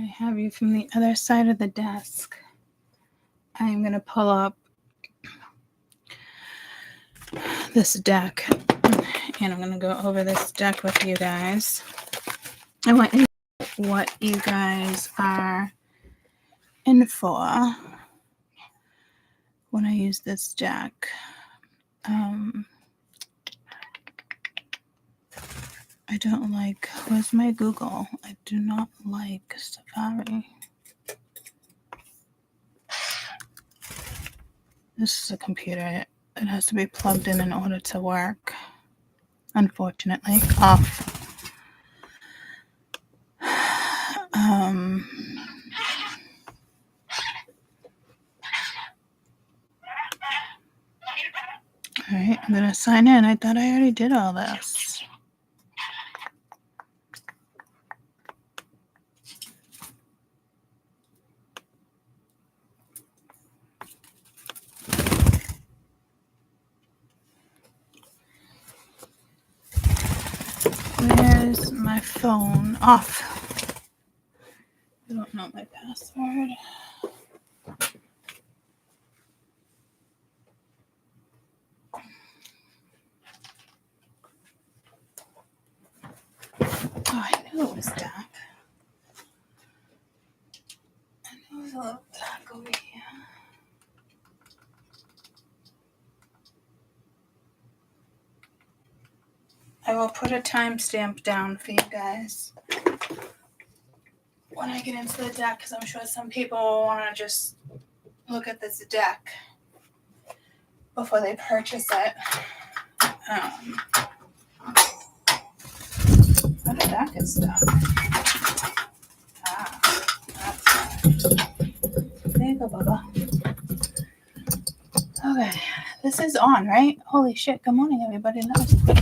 I have you from the other side of the desk. I'm going to pull up this deck, and I'm going to go over this deck with you guys. I want to know what you guys are in for when I use this deck. I don't like, where's my Google? I do not like Safari. This is a computer. It has to be plugged in order to work. Unfortunately, off. All right, I'm going to sign in. I thought I already did all this. Where's my phone? Off. I don't know my password. Oh, I knew it was dark. I knew it was a little dark over here. I will put a timestamp down for you guys when I get into the deck, because I'm sure some people want to just look at this deck before they purchase it. How did that get stuck? That's right. There you go, Bubba. Okay, this is on, right? Holy shit, good morning, everybody. That was quick.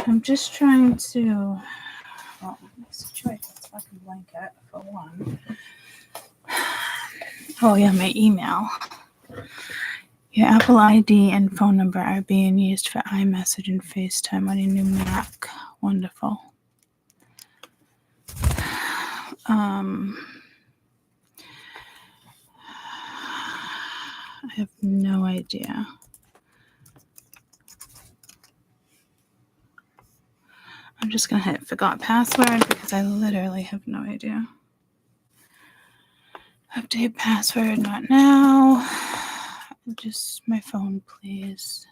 I'm just trying to, well, situate this fucking blanket for one. Oh yeah, my email. Your Apple ID and phone number are being used for iMessage and FaceTime on your new Mac. Wonderful. I have no idea. I'm just going to hit forgot password because I literally have no idea. Update password, not now. Just my phone, please.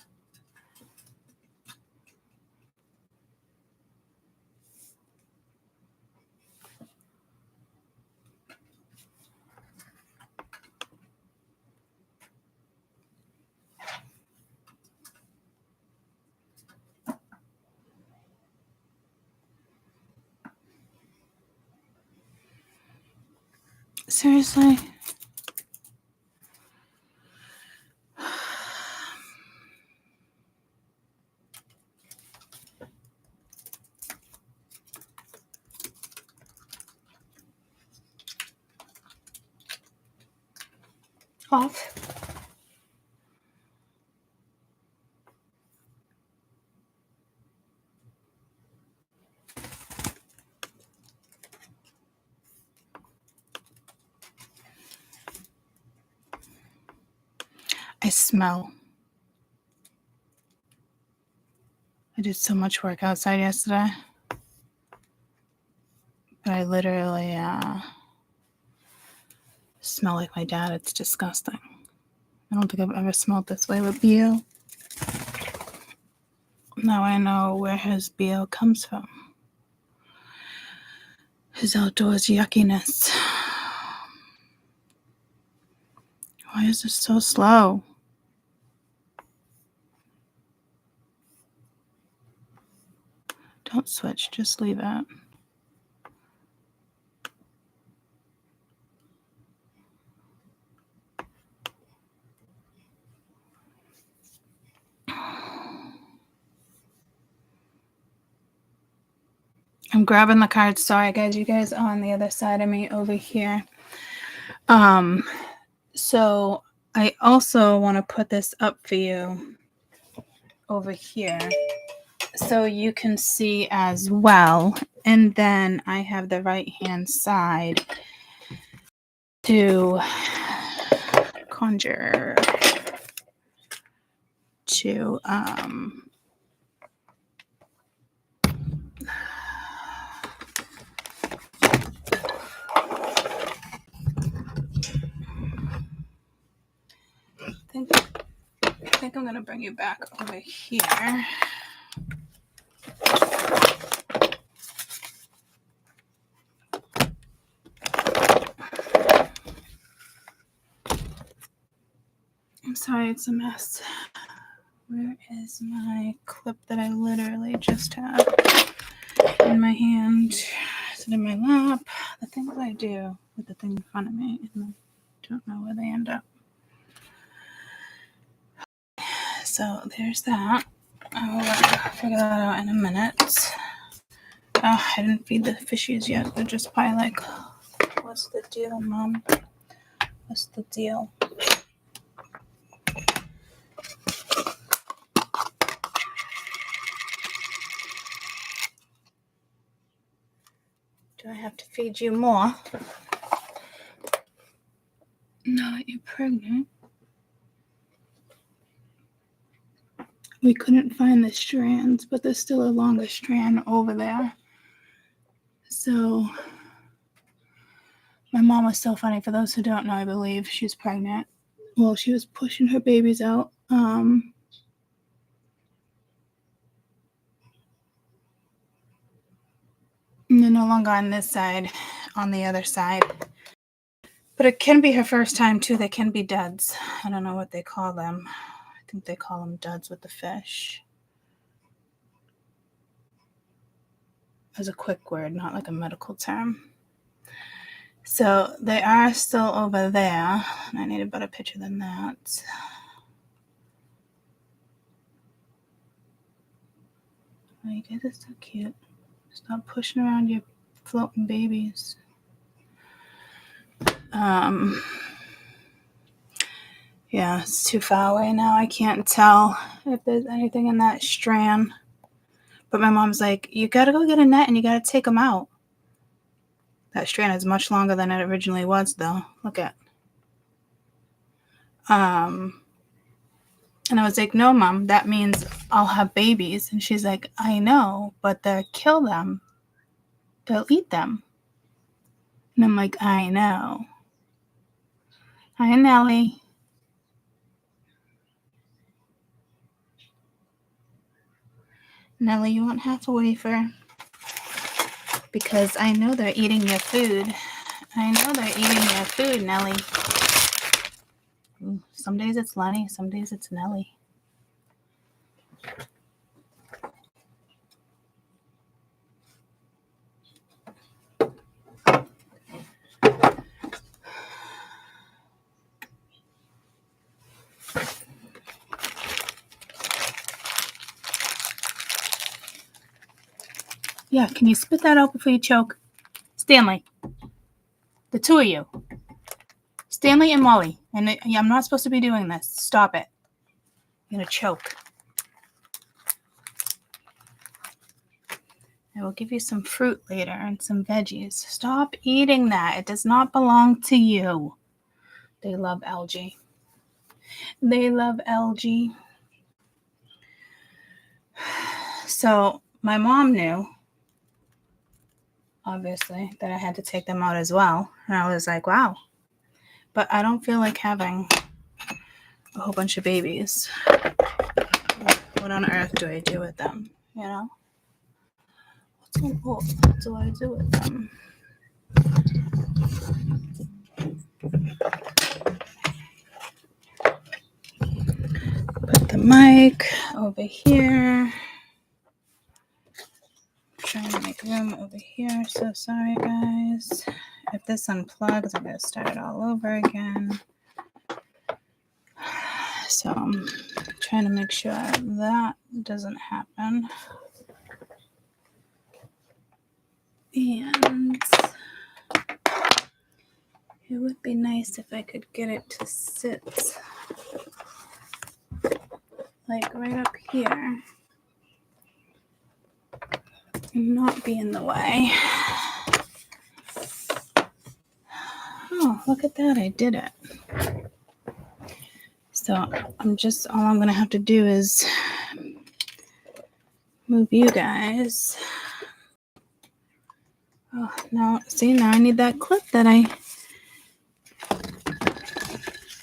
Seriously? Off. I smell. I did so much work outside yesterday. But I literally smell like my dad. It's disgusting. I don't think I've ever smelled this way with BO. Now I know where his BO comes from. His outdoors yuckiness. Why is this so slow? Don't switch, just leave it. I'm grabbing the cards. Sorry, guys. You guys are on the other side of me over here. So I also want to put this up for you over here so you can see as well. And then I have the right hand side to Conjure to I think I'm gonna bring you back over here. I'm sorry, it's a mess. Where is my clip that I literally just had in my hand? Is it in my lap? The things I do with the thing in front of me, and I don't know where they end up. So there's that. I'll figure that out in a minute. Oh, I didn't feed the fishies yet. They're just probably like, what's the deal, Mom? What's the deal? Do I have to feed you more? Now that you're pregnant. We couldn't find the strands, but there's still a longer strand over there. So my mom was so funny. For those who don't know, I believe she's pregnant. Well, she was pushing her babies out. And they're no longer on this side, on the other side. But it can be her first time too. They can be duds. I don't know what they call them. I think they call them duds with the fish. As a quick word, not like a medical term. So they are still over there. And I need a better picture than that. Oh, you guys are so cute. Stop pushing around your floating babies. Yeah, it's too far away now. I can't tell if there's anything in that strand. But my mom's like, you gotta go get a net and you gotta take them out. That strand is much longer than it originally was, though. Look at. And I was like, no, Mom, that means I'll have babies. And she's like, I know, but they'll kill them. They'll eat them. And I'm like, I know. Hi, Nellie. Nellie, you want half a wafer? Because I know they're eating your food. I know they're eating your food, Nellie. Ooh, some days it's Lenny, some days it's Nellie. Yeah, can you spit that out before you choke? Stanley, the two of you. Stanley and Molly. And I'm not supposed to be doing this. Stop it. You're going to choke. I will give you some fruit later and some veggies. Stop eating that. It does not belong to you. They love algae. They love algae. So my mom knew, obviously, that I had to take them out as well. And I was like, wow. But I don't feel like having a whole bunch of babies. What on earth do I do with them? You know? What do I do with them? Put the mic over here. Trying to make room over here. So sorry, guys. If this unplugs, I'm going to start it all over again. So I'm trying to make sure that doesn't happen. And it would be nice if I could get it to sit like right up here. And not be in the way. Oh, look at that. I did it. So all I'm going to have to do is move you guys. Oh, now I need that clip that I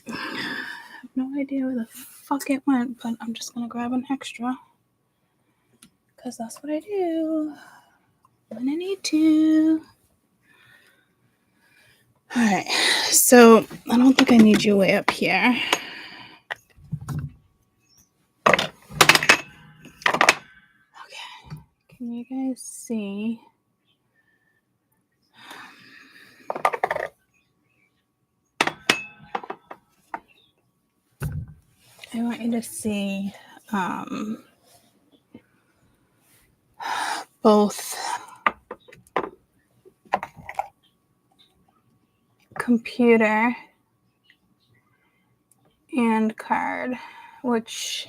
have no idea where the fuck it went, but I'm just going to grab an extra because that's what I do when I need to. All right, so I don't think I need you way up here. Okay, can you guys see? I want you to see both computer and card, which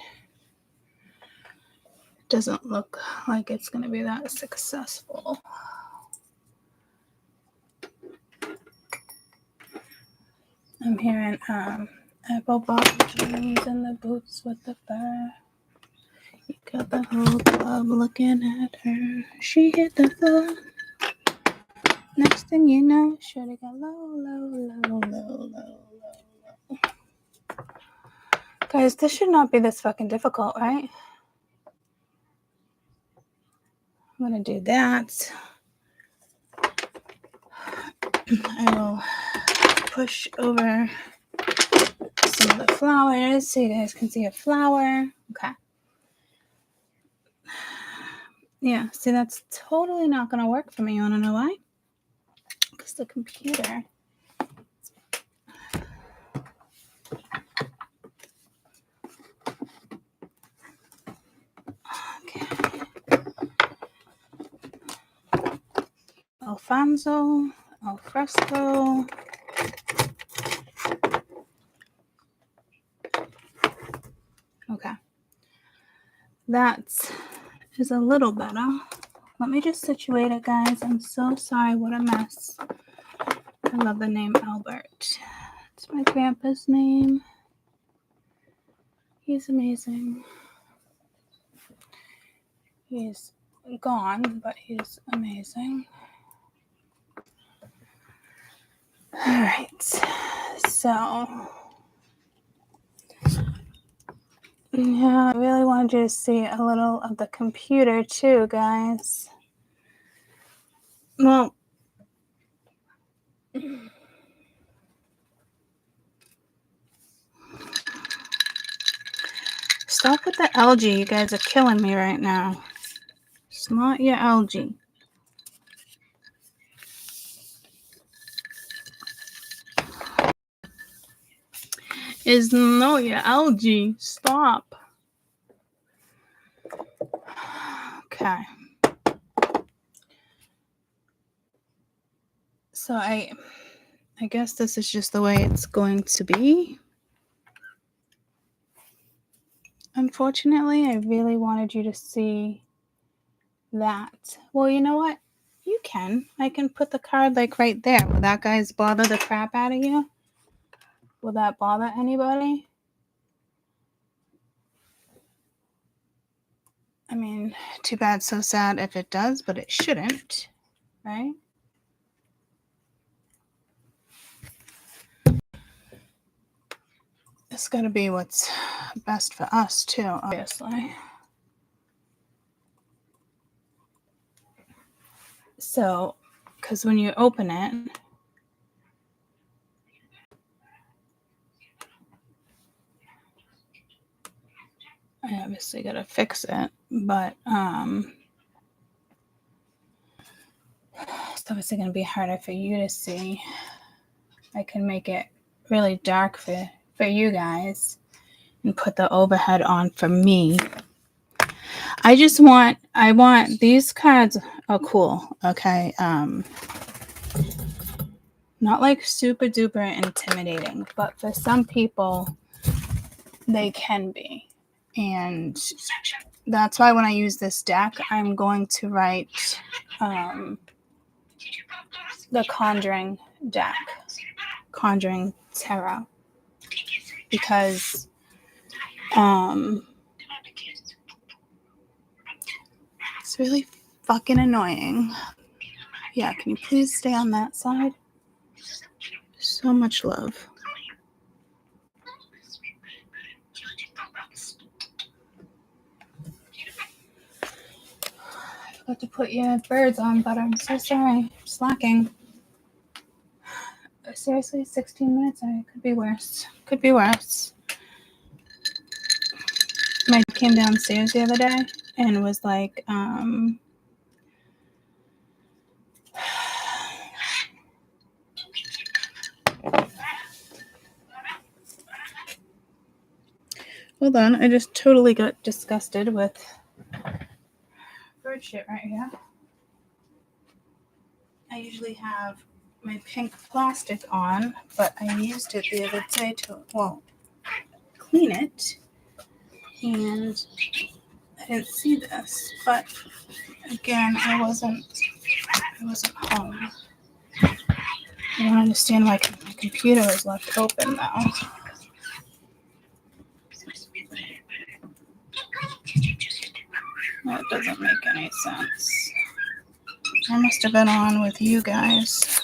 doesn't look like it's going to be that successful. I'm hearing apple bottom jeans and the boots with the fur. You got the whole club looking at her. She hit the floor. Next thing you know, shorty got low. Guys, this should not be this fucking difficult, right? I'm going to do that. I will push over some of the flowers so you guys can see a flower. Okay. Yeah, see, that's totally not going to work for me. You want to know why? Because the computer. Okay. Alfonso, Alfresco. Okay. That is a little better. Let me just situate it, guys. I'm so sorry. What a mess. I love the name Albert. It's my grandpa's name. He's amazing. He's gone, but he's amazing. All right. So, yeah, I really wanted you to see a little of the computer too, guys. Well, stop with the algae. You guys are killing me right now. It's not your algae. It's not your algae. Stop. Okay. So I guess this is just the way it's going to be. Unfortunately, I really wanted you to see that. Well, you know what? You can. I can put the card like right there. Will that guys bother the crap out of you? Will that bother anybody? I mean, too bad, so sad if it does, but it shouldn't, right? It's got to be what's best for us, too, obviously. So, because when you open it, I obviously got to fix it, but it's obviously going to be harder for you to see. I can make it really dark for you guys and put the overhead on for me. I want these cards are cool, okay? Not like super duper intimidating, but for some people they can be. And that's why when I use this deck, I'm going to write the Conjuring deck, Conjuring Tarot, because it's really fucking annoying. Yeah, can you please stay on that side? So much love. I forgot to put your birds on, but I'm so sorry. I'm slacking. Seriously, 16 minutes? It could be worse. Could be worse. My dad came downstairs the other day and was like, hold on, I just totally got disgusted with bird shit right here. I usually have my pink plastic on, but I used it the other day to, clean it. And I didn't see this, but again, I wasn't home. I don't understand why my computer was left open though. That doesn't make any sense. I must have been on with you guys.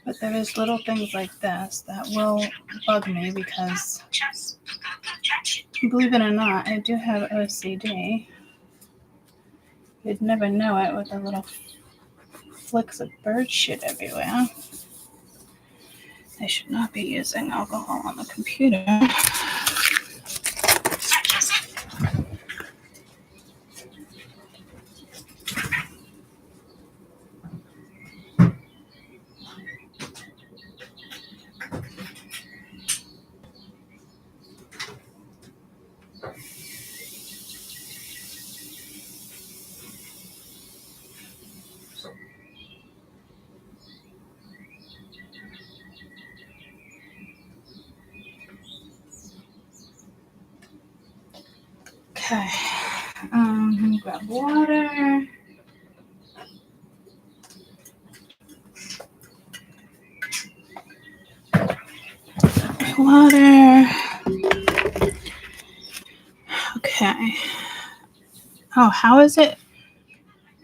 But there is little things like this that will bug me because, believe it or not, I do have OCD. You'd never know it with the little flicks of bird shit everywhere. I should not be using alcohol on the computer. Okay. Let me grab water. Water. Okay. Oh, how is it?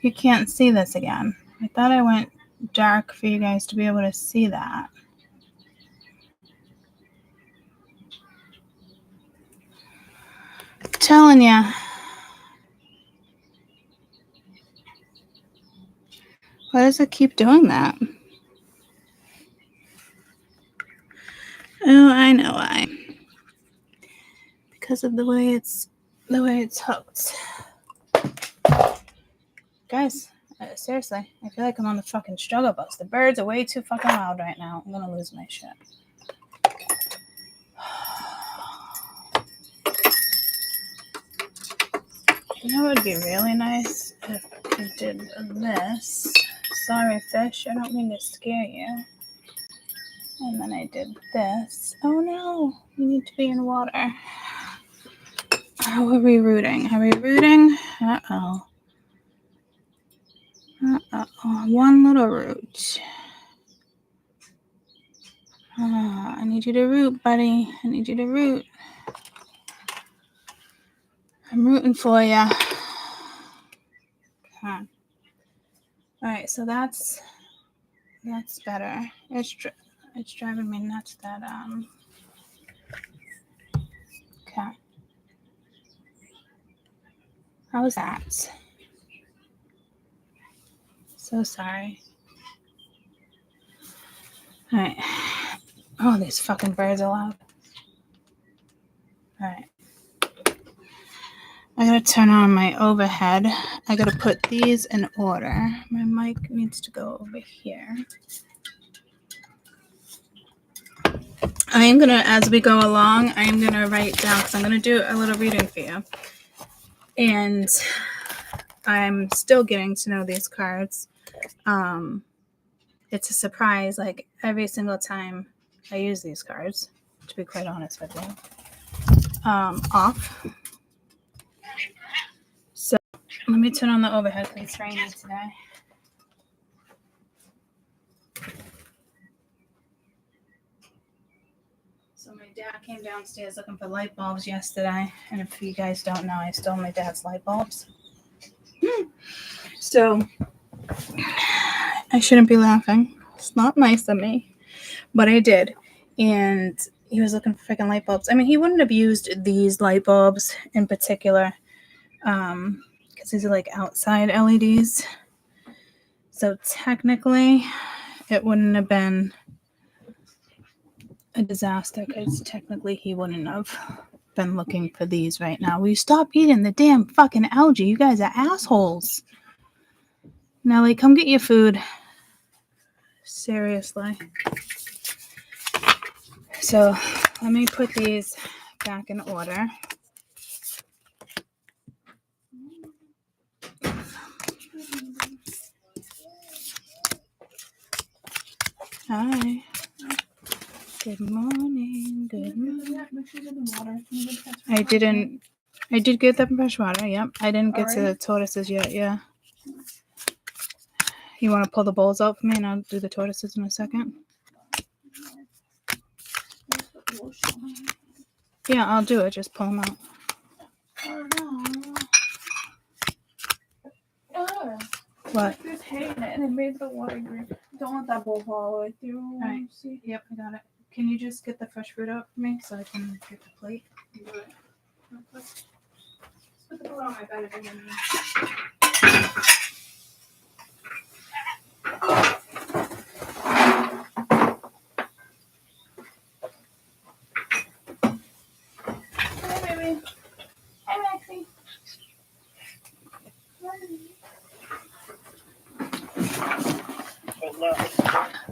You can't see this again. I thought I went dark for you guys to be able to see that. I'm telling you. Why does it keep doing that? Oh, I know why. Because of the way it's hooked. Guys, seriously, I feel like I'm on the fucking struggle bus. The birds are way too fucking loud right now. I'm gonna lose my shit. You know what would be really nice if I did this. Sorry, fish, I don't mean to scare you. And then I did this. Oh no, you need to be in water. How are we rooting? Are we rooting? Uh-oh. One little root. I need you to root, buddy. I need you to root. I'm rooting for you. Okay. All right, so that's better. It's driving me nuts that Okay. How's that? So sorry. All right. Oh, these fucking birds are loud. All right. I gotta turn on my overhead. I gotta put these in order. My mic needs to go over here. I am gonna, as we go along, I am gonna write down, because I'm gonna do a little reading for you. And I'm still getting to know these cards. It's a surprise, like every single time I use these cards, to be quite honest with you. off. So let me turn on the overhead because it's raining today. So my dad came downstairs looking for light bulbs yesterday, and if you guys don't know, I stole my dad's light bulbs. So I shouldn't be laughing. It's not nice of me, but I did. And he was looking for freaking light bulbs. I mean, he wouldn't have used these light bulbs in particular, because these are like outside LEDs. So technically, it wouldn't have been a disaster because technically he wouldn't have been looking for these right now. Will you stop eating the damn fucking algae? You guys are assholes. Nelly, come get your food. Seriously. So let me put these back in order. Hi. Good morning. Good morning. I did get the fresh water, yep. I didn't get to the tortoises yet, yeah. You want to pull the bowls out for me and I'll do the tortoises in a second? Yeah, I'll do it. Just pull them out. What? There's hay in it and it made the water green. Don't want that bowl fall all the way through. Right. See? Yep, I got it. Can you just get the fresh fruit out for me so I can get the plate? Do it. Let's put the bowl on my bed again. Hey, baby. Hi, Maxie.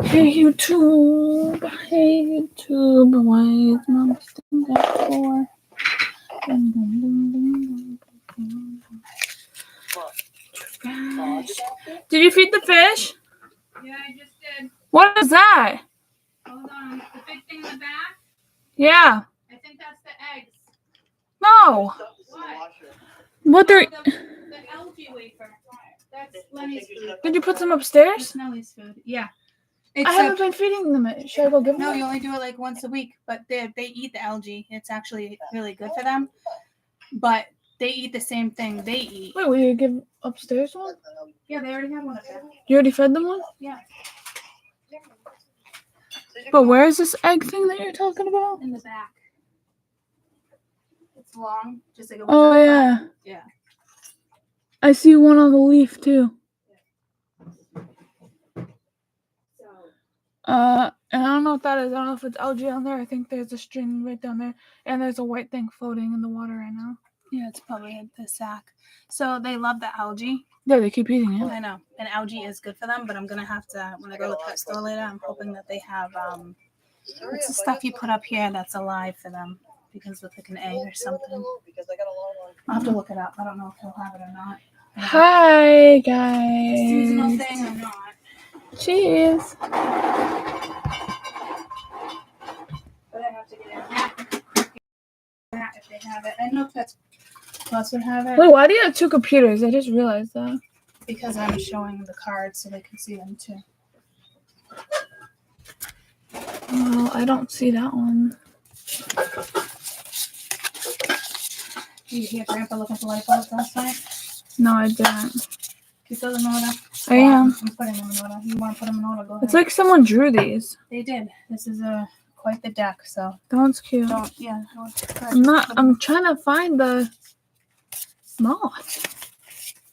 Hey YouTube. Hey YouTube. Why is mom still that for? Did you feed the fish? Yeah, I just did. What is that? Hold on. The big thing in the back? Yeah. I think that's the eggs. No. What? What are? The algae wafer. That's Lenny's food. Did you put some upstairs? That's Nelly's food. Yeah. I haven't been feeding them. Should I go give them? No, you only do it like once a week, but they eat the algae. It's actually really good for them. But they eat the same thing they eat. Wait, will you give upstairs one? Yeah, they already have one up there. You already fed them one? Yeah. But where is this egg thing that you're talking about? In the back. It's long, just like a Oh yeah. Yeah. I see one on the leaf too. And I don't know what that is. I don't know if it's algae on there. I think there's a string right down there, and there's a white thing floating in the water right now. Yeah, it's probably the sack. So they love the algae. Yeah, they keep eating it. I know, and algae is good for them. But I'm gonna have to when I go to the pet store later. I'm hoping that they have what's the stuff you put up here that's alive for them because with like an egg or something. I'll have to look it up. I don't know if he'll have it or not. Hi guys. Seasonal thing or not. Cheers. But I have to get that if they have it. I don't know if Pets Plus would have it. Wait, why do you have two computers? I just realized that. Because I'm showing the cards so they can see them too. Well, I don't see that one. Did you hear Grandpa looking for light bulbs last night? No, I didn't. Keep those in order. I am. I'm putting them in order. You want to put them in order? Go ahead. It's like someone drew these. They did. This is quite the deck. So That one's cute. don't. Yeah. I'm trying to find the moth.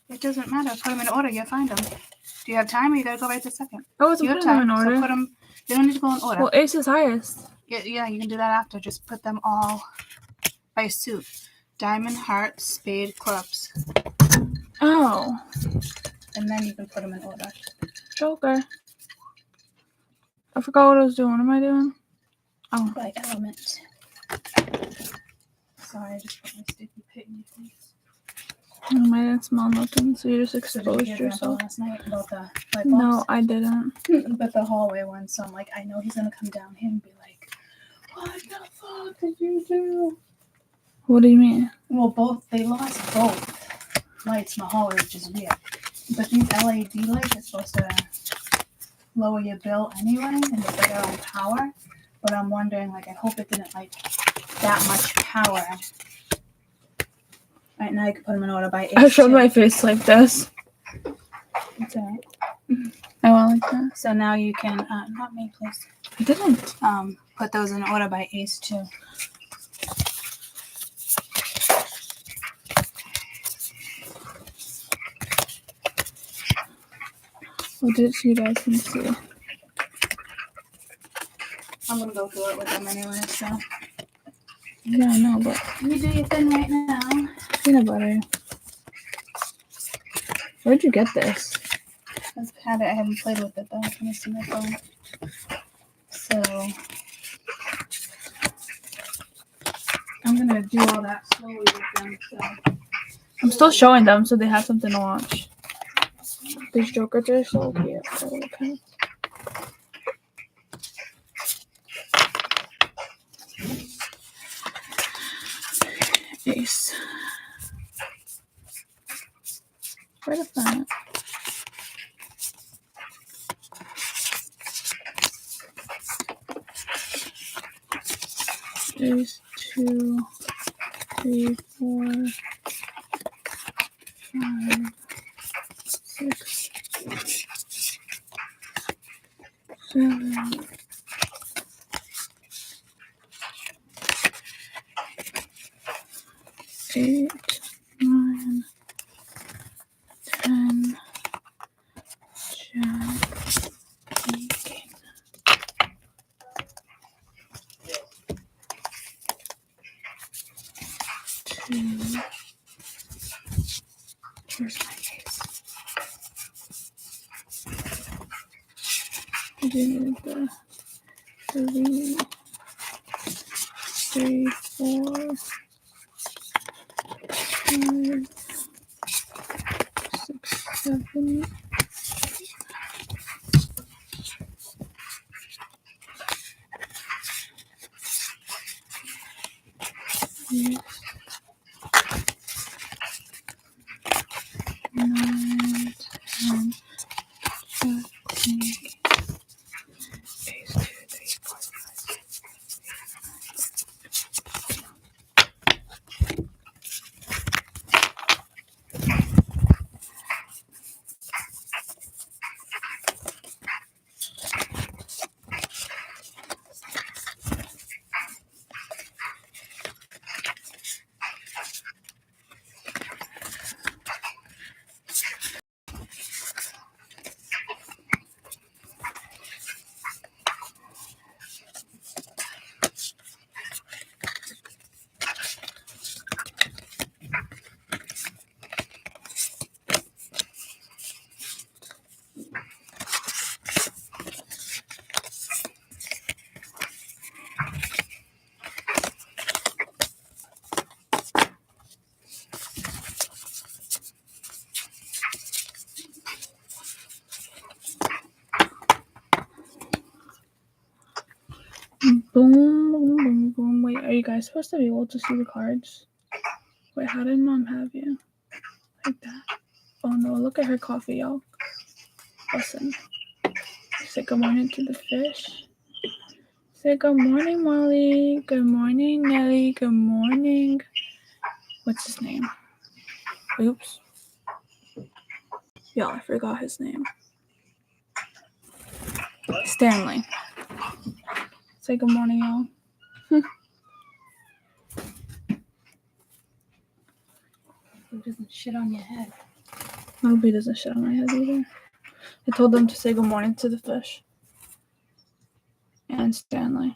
It doesn't matter. Put them in order. You'll find them. Do you have time, or you gotta go right this second? I wasn't You have putting them time. in order. So put them. They don't need to go in order. Well, ace is highest. Yeah, you can do that after. Just put them all by suit. Diamond, heart, spade, clubs. Oh. And then you can put them in order. Joker. I forgot what I was doing. What am I doing? Oh. By element. Sorry, I just put my sticky pit in your face. I didn't smell nothing, so you just So did you exposed hear Grandpa yourself. last night about the light bulbs? No, I didn't. But the hallway one, so I'm like, I know he's gonna come down here and be like, what the fuck did you do? What do you mean? Well, they lost both lights in the hallway, which is weird. But these LED lights are supposed to lower your bill anyway, and they put their own power. But I'm wondering, like, I hope it didn't like that much power. Right now, you can put them in order by 8. I showed my face like this. It's alright. I want like that. So now you can, not me, please. I didn't. Put those in order by Ace too. I'll do it so you guys can see. I'm gonna go through it with them anyway, so. Yeah, I know, but You do your thing right now. peanut butter. Where'd you get this? I've had it, I haven't played with it though. Let me see my phone. So. I'm gonna do all that slowly with them, so. I'm still showing them so they have something to watch. These jokers are so cute. Oh, okay. Ace. Where the fuck? Ace, 2, 3, 4, 5, 6, 7, 8, 9, 10, Jack, 8. Where's my face? I did the 3, 4, 5, 6, 7. Eight, 9, 10, Jack, Queen, Ace, 2, 3, 4, 5. Boom, boom, boom, boom. Wait, are you guys supposed to be able to see the cards? Wait, how did Mom have you? Like that. Oh no, look at her coffee, y'all. Listen. Say good morning to the fish. Say good morning, Molly. Good morning, Nelly. Good morning. What's his name? Oops. Y'all, I forgot his name. Stanley. Say good morning, y'all. Who doesn't shit on your head? Nobody doesn't shit on my head either. I told them to say good morning to the fish. And Stanley.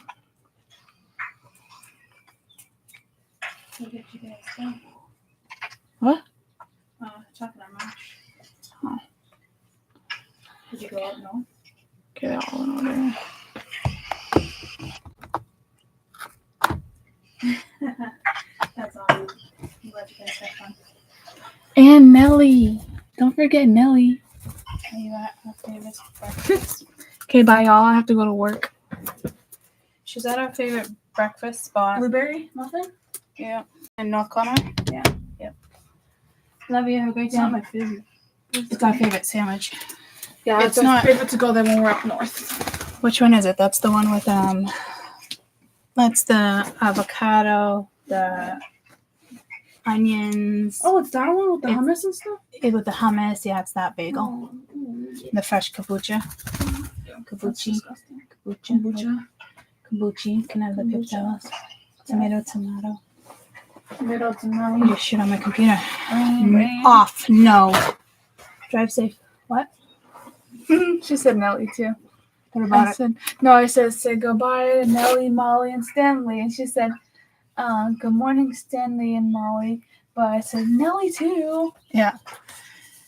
What did you guys do? What? Talking about much. Oh. Did you go out north? Get it all in order. That's all. You let you guys have fun. And Nelly. Don't forget Nelly. Are you at our favorite breakfast? Okay, bye, y'all. I have to go to work. She's at our favorite breakfast spot. Blueberry muffin? Yeah. In North Corner? Yeah. Yep. Love you. Have a great It's not time. my favorite. It's our favorite sandwich. Yeah, It's it's our not- favorite to go there when we're up north. Which one is it? That's the one with that's the avocado, the onions. Oh, it's that one with the It's- hummus and stuff? With the hummus. Yeah, it's that bagel. Oh, yeah. The fresh kombucha. That's Kombucha. disgusting. Kombucha. Kombucha. Can I have the paper Kombucha. towels? Tomato. Tomato. You just shit on my computer. Rain. Off. No. Drive safe. What? She said Nelly too. What about I it? said no. I said say goodbye to Nelly, Molly, and Stanley, and she said, "Good morning, Stanley and Molly." But I said Nelly too. Yeah.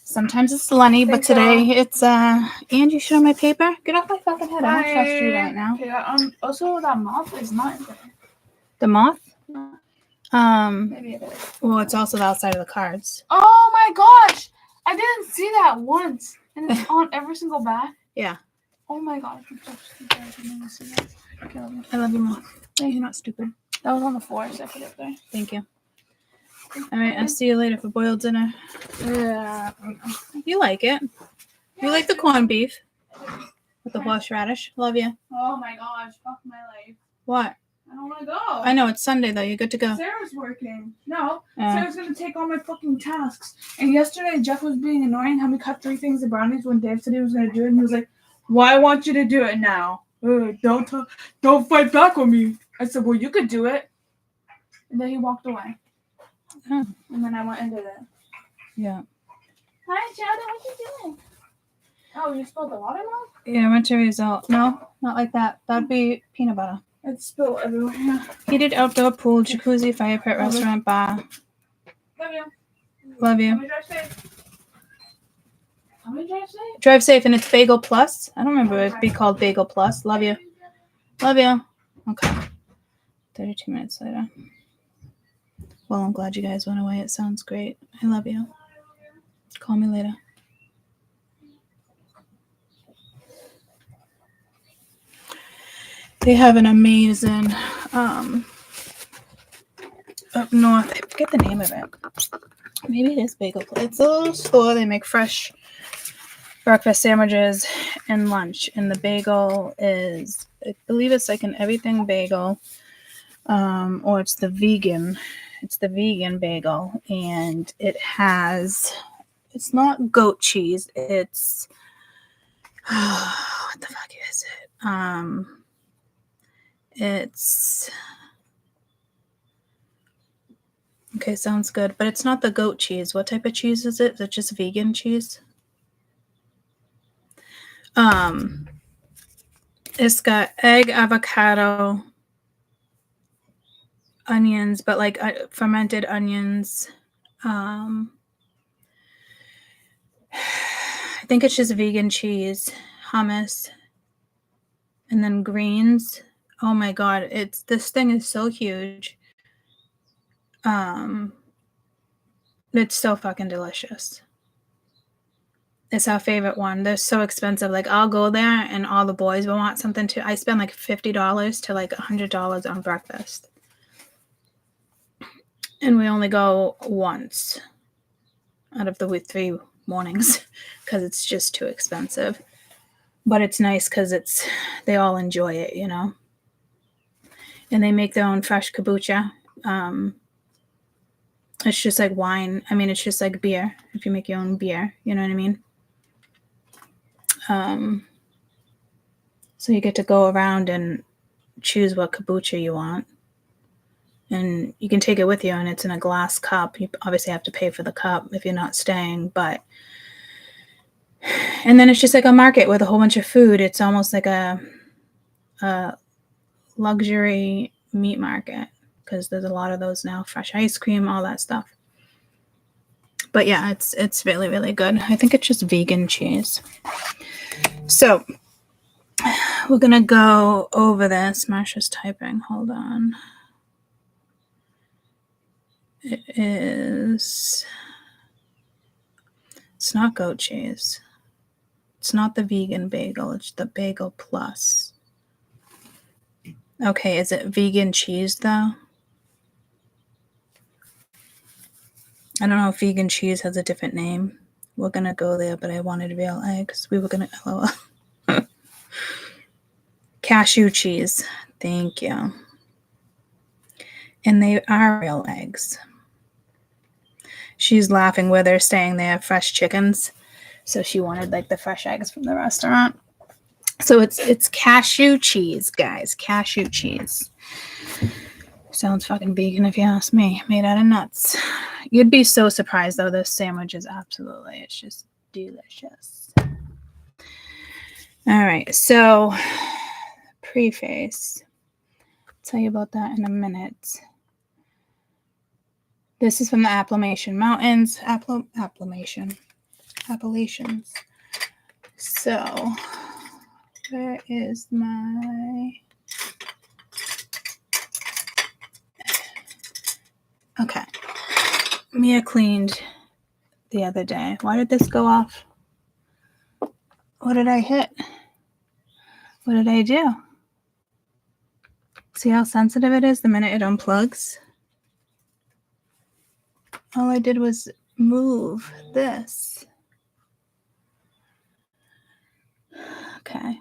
Sometimes it's Lenny, but Thanks, today it's Angie, shit on my paper. Get off my fucking head. I don't trust you Bye. right now. Okay, also that moth is not in there. The moth? No. Um, Maybe it is. well, it's also the outside of the cards. Oh my gosh! I didn't see that once, and it's on every single bag. Yeah. Oh my gosh! I'm so stupid. I didn't see that. Okay, love you. I love you more. You're not stupid. That was on the floor, so I put it there. Thank you. All right, I'll see you later for boiled dinner. Yeah. You like it. You like the corned beef with the horseradish. Love you. Oh my gosh! Fuck my life. What? I don't want to go. I know, it's Sunday, though. You're good to go. Sarah's working. No, Uh, Sarah's gonna take all my fucking tasks. And yesterday, Jeff was being annoying. How we cut 3 things of brownies when Dave said he was gonna do it, and he was like, "Why I want you to do it now? Don't fight back on me." I said, "Well, you could do it." And then he walked away. Oh. And then I went and did it. Yeah. Hi, Chad. What you doing? Oh, you spilled the watermelon? Yeah, winter result. No, not like that. That'd be peanut butter. It spilled everywhere. Heated outdoor pool, jacuzzi, fire pit, restaurant, bar. Love you. Love you. Let me drive safe. Let me drive safe. Drive safe, and it's Bagel Plus. I don't remember it be called Bagel Plus. Love you. Love you. Okay. 32 minutes later. Well, I'm glad you guys went away. It sounds great. I love you. Call me later. They have an amazing up north. I forget the name of it. Maybe it is Bagel Plus. It's a little store. They make fresh breakfast sandwiches and lunch. And the bagel is, I believe it's like an everything bagel. Or it's the vegan. It's the vegan bagel. And it has, it's not goat cheese. It's, what the fuck is it? It's, okay, sounds good. But it's not the goat cheese. What type of cheese is it? Is it just vegan cheese? It's got egg, avocado, onions, but like fermented onions. I think it's just vegan cheese, hummus, and then greens. Oh my god, this thing is so huge. It's so fucking delicious. It's our favorite one. They're so expensive. Like, I'll go there and all the boys will want something too. I spend like $50 to like $100 on breakfast. And we only go once out of the 3 mornings because it's just too expensive. But it's nice because they all enjoy it, you know. And they make their own fresh kombucha. It's just like wine. I mean, it's just like beer. If you make your own beer, you know what I mean? So you get to go around and choose what kombucha you want. And you can take it with you, and it's in a glass cup. You obviously have to pay for the cup if you're not staying, but... And then it's just like a market with a whole bunch of food. It's almost like a luxury meat market because there's a lot of those now. Fresh ice cream, all that stuff. But yeah, it's really, really good. I think it's just vegan cheese. So we're going to go over this. Marsha's typing. Hold on. It's not goat cheese. It's not the vegan bagel. It's the Bagel Plus. Okay, is it vegan cheese though? I don't know if vegan cheese has a different name. We're going to go there, but I wanted real eggs. We were going to LOL. Cashew cheese. Thank you. And they are real eggs. She's laughing where they're saying they have fresh chickens. So she wanted like the fresh eggs from the restaurant. So it's cashew cheese, guys. Cashew cheese. Sounds fucking vegan if you ask me. Made out of nuts. You'd be so surprised though. This sandwich is absolutely, it's just delicious. All right, so preface. I'll tell you about that in a minute. This is from the Appalachian Mountains. Appalachians. So, where is my... Okay. Mia cleaned the other day. Why did this go off? What did I hit? What did I do? See how sensitive it is the minute it unplugs? All I did was move this. Okay.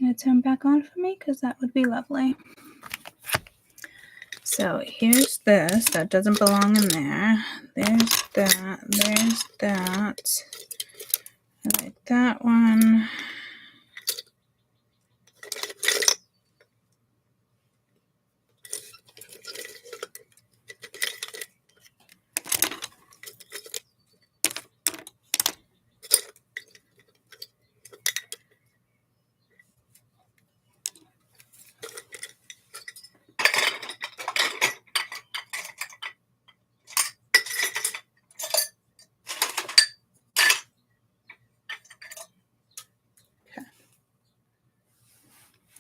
Gonna turn back on for me because that would be lovely. So here's this. That doesn't belong in there. There's that. There's that. I like that one.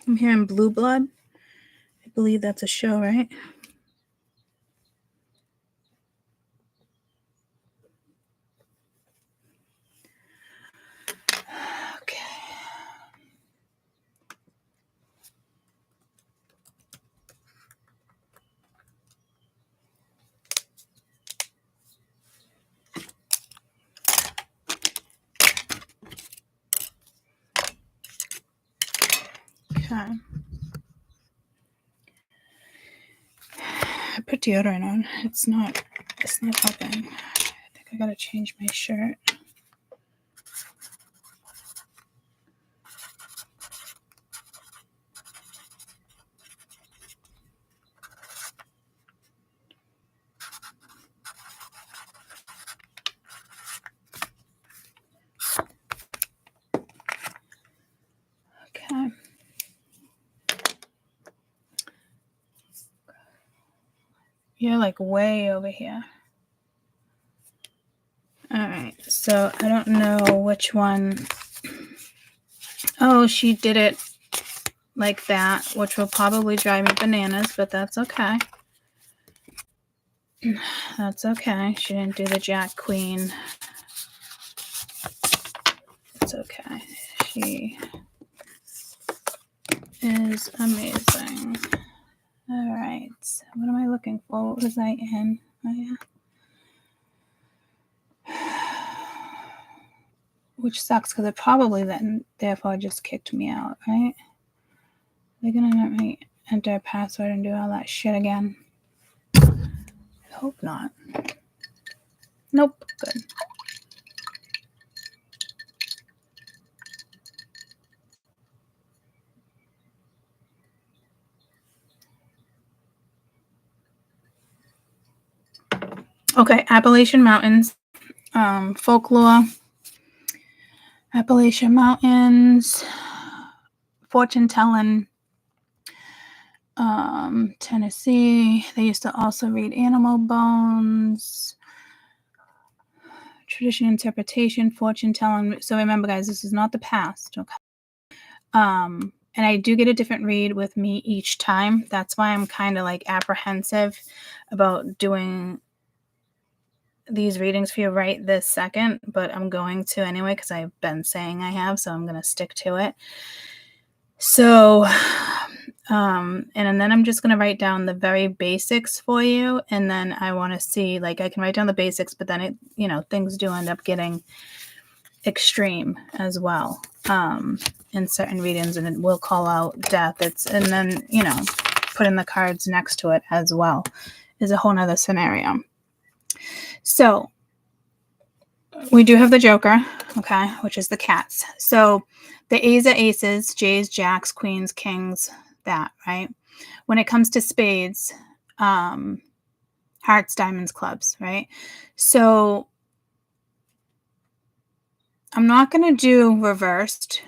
I'm hearing Blue Blood. I believe that's a show, right? Okay. Okay. I put deodorant on. It's not helping. I think I gotta change my shirt. Okay. You're like way over here. All right. So I don't know which one. Oh, she did it like that, which will probably drive me bananas, but that's okay. That's okay. She didn't do the Jack Queen. It's okay. She is amazing. All right. What am I looking for? What was I in? Oh, yeah. Which sucks because it probably then therefore just kicked me out, right? They're gonna let me enter a password and do all that shit again. I hope not. Nope. Good. Okay, Appalachian Mountains. Folklore. Appalachian Mountains. Fortune telling. Tennessee. They used to also read animal bones. Tradition, interpretation, fortune telling. So remember, guys, this is not the past. Okay. And I do get a different read with me each time. That's why I'm kind of like apprehensive about doing these readings for you right this second, but I'm going to anyway because I've been saying I have, so I'm going to stick to it. So And then I'm just going to write down the very basics for you. And then I want to see, like, I can write down the basics, but then it, you know, things do end up getting extreme as well in certain readings, and it will call out death. And then, you know, put in the cards next to it as well is a whole nother scenario. So we do have the Joker, okay, which is the cats. So the A's are aces, J's, jacks, queens, kings, that, right? When it comes to spades, hearts, diamonds, clubs, right? So I'm not going to do reversed,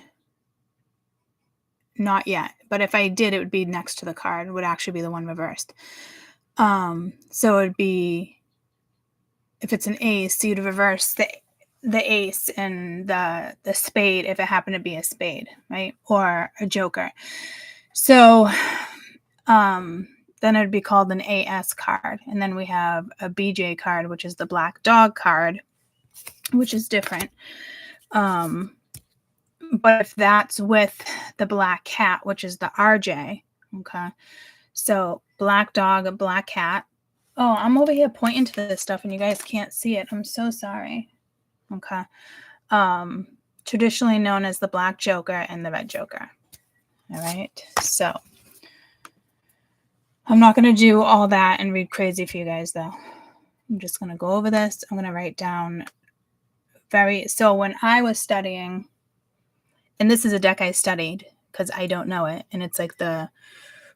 not yet. But if I did, it would be next to the card. It would actually be the one reversed. So it would be, if it's an ace, you'd reverse the ace and the spade if it happened to be a spade, right? Or a joker. So then it would be called an AS card. And then we have a BJ card, which is the black dog card, which is different. But if that's with the black cat, which is the RJ, okay? So black dog, black cat. Oh, I'm over here pointing to this stuff and you guys can't see it. I'm so sorry. Okay. Traditionally known as the black joker and the red joker. All right. So I'm not going to do all that and read crazy for you guys, though. I'm just going to go over this. I'm going to write down so when I was studying, and this is a deck I studied because I don't know it, and it's like the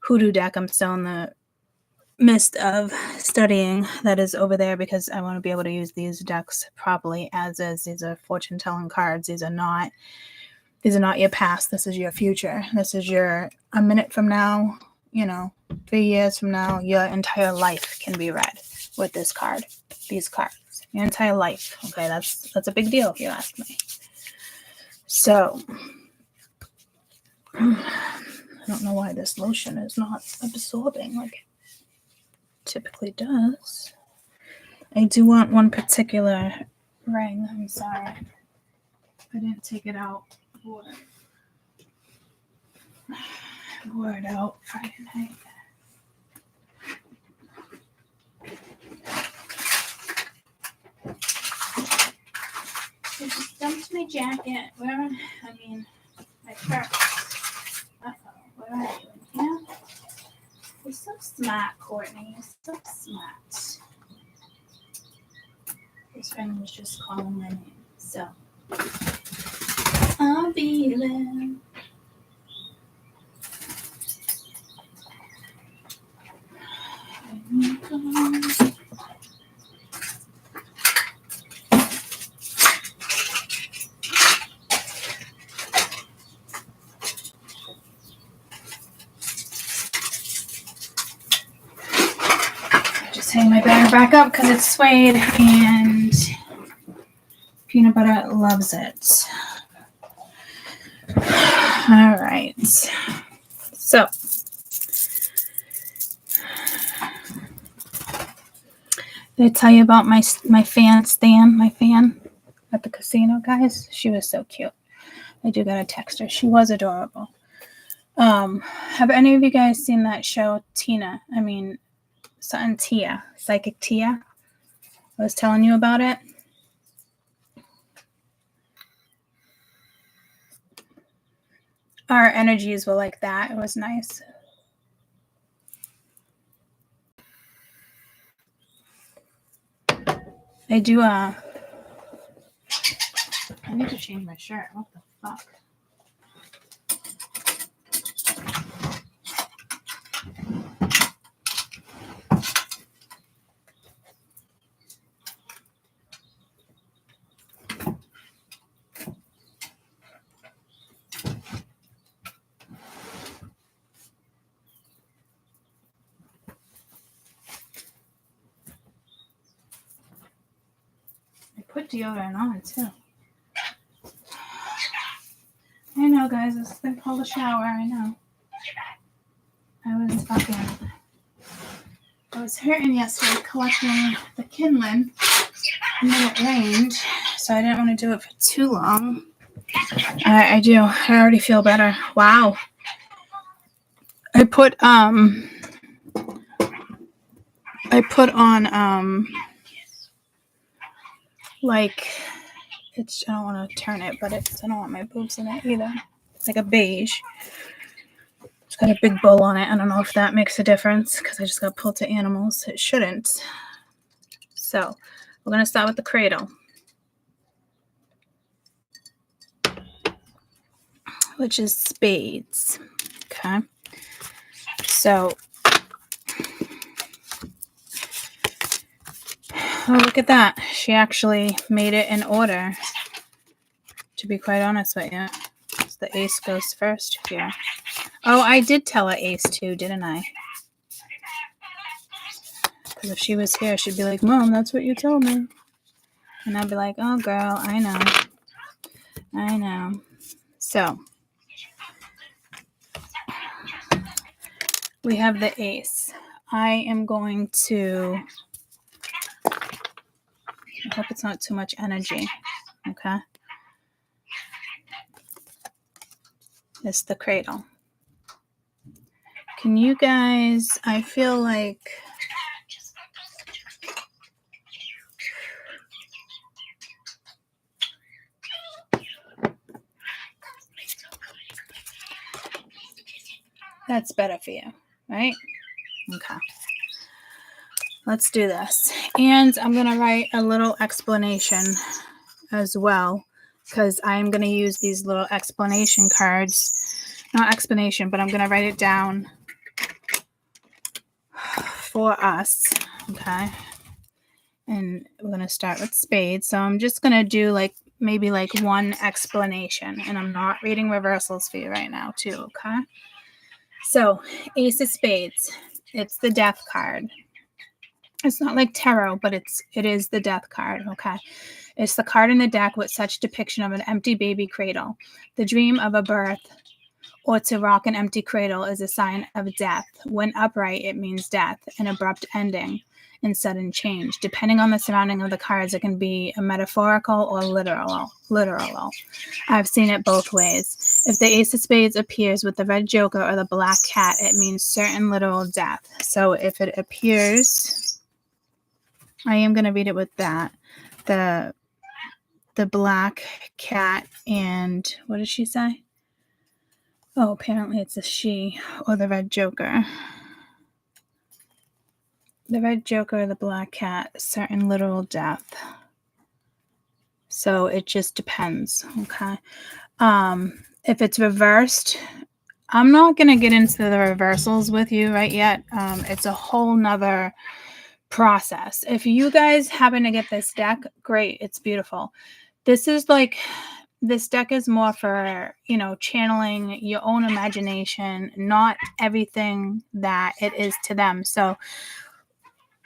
hoodoo deck I'm still in the midst of studying that is over there because I want to be able to use these decks properly as is. These are fortune telling cards. These are not your past. This is your future. This is your a minute from now, 3 years from now, your entire life can be read with this card, these cards, your entire life. Okay, that's a big deal if you ask me. So I don't know why this lotion is not absorbing like it typically does. I do want one particular ring. I'm sorry. I didn't take it out. Wore it out Friday night. I just dumped my jacket. My purse. Uh-oh. Where are you in here? You're so smart, Courtney. You're so smart. This friend was just calling my name. So, I'll be there. Hang my bag back up because it's suede and peanut butter loves it. All right. So did I tell you about my fan Stan, my fan at the casino, guys? She was so cute. I do gotta text her. She was adorable. Have any of you guys seen that show, Tia? Psychic Tia. I was telling you about it. Our energies were like that. It was nice. I do, I need to change my shirt. What the fuck? Put deodorant on too. I know, guys. It's been called a shower. I know. I was hurting yesterday collecting the kindling, and then it rained, so I didn't want to do it for too long. I do. I already feel better. Wow. I put on like it's, I don't want to turn it, but it's, I don't want my boobs in it either. It's like a beige. It's got a big bow on it. I don't know if that makes a difference because I just got pulled to animals. It shouldn't. So we're going to start with the cradle, which is spades. Okay. So, oh, look at that. She actually made it in order, to be quite honest with you. So the ace goes first here. Oh, I did tell her ace too, didn't I? Because if she was here, she'd be like, Mom, that's what you told me. And I'd be like, oh, girl, I know. I know. So, we have the ace. I am going to, I hope it's not too much energy. Okay. It's the cradle. Can you guys, I feel like, that's better for you, right? Okay. Let's do this. And I'm going to write a little explanation as well, because I'm going to use these little explanation cards. Not explanation, but I'm going to write it down for us. Okay. And we're going to start with spades. So I'm just going to do like maybe like one explanation. And I'm not reading reversals for you right now too. Okay. So ace of spades. It's the death card. It's not like tarot, but it is the death card. Okay. It's the card in the deck with such depiction of an empty baby cradle. The dream of a birth or to rock an empty cradle is a sign of death. When upright, it means death, an abrupt ending, and sudden change. Depending on the surrounding of the cards, it can be a metaphorical or literal. I've seen it both ways. If the ace of spades appears with the red joker or the black cat, it means certain literal death. So if it appears, I am going to read it with that. The black cat and what did she say? Oh, apparently it's a she or the red joker. The red joker or the black cat, certain literal death. So it just depends. Okay. If it's reversed, I'm not going to get into the reversals with you right yet. It's a whole nother process. If you guys happen to get this deck, great. It's beautiful. This deck is more for, channeling your own imagination, not everything that it is to them. So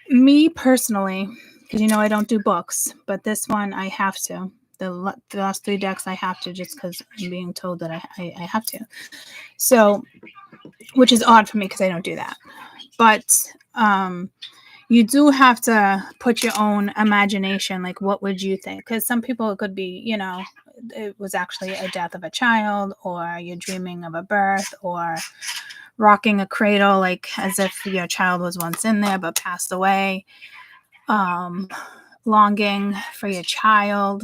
me personally, because I don't do books, but this one I have to. The last three decks I have to, just because I'm being told that I have to. So, which is odd for me because I don't do that. But you do have to put your own imagination. Like, what would you think? Because some people, it could be, it was actually a death of a child, or you're dreaming of a birth, or rocking a cradle, like as if your child was once in there but passed away. Longing for your child.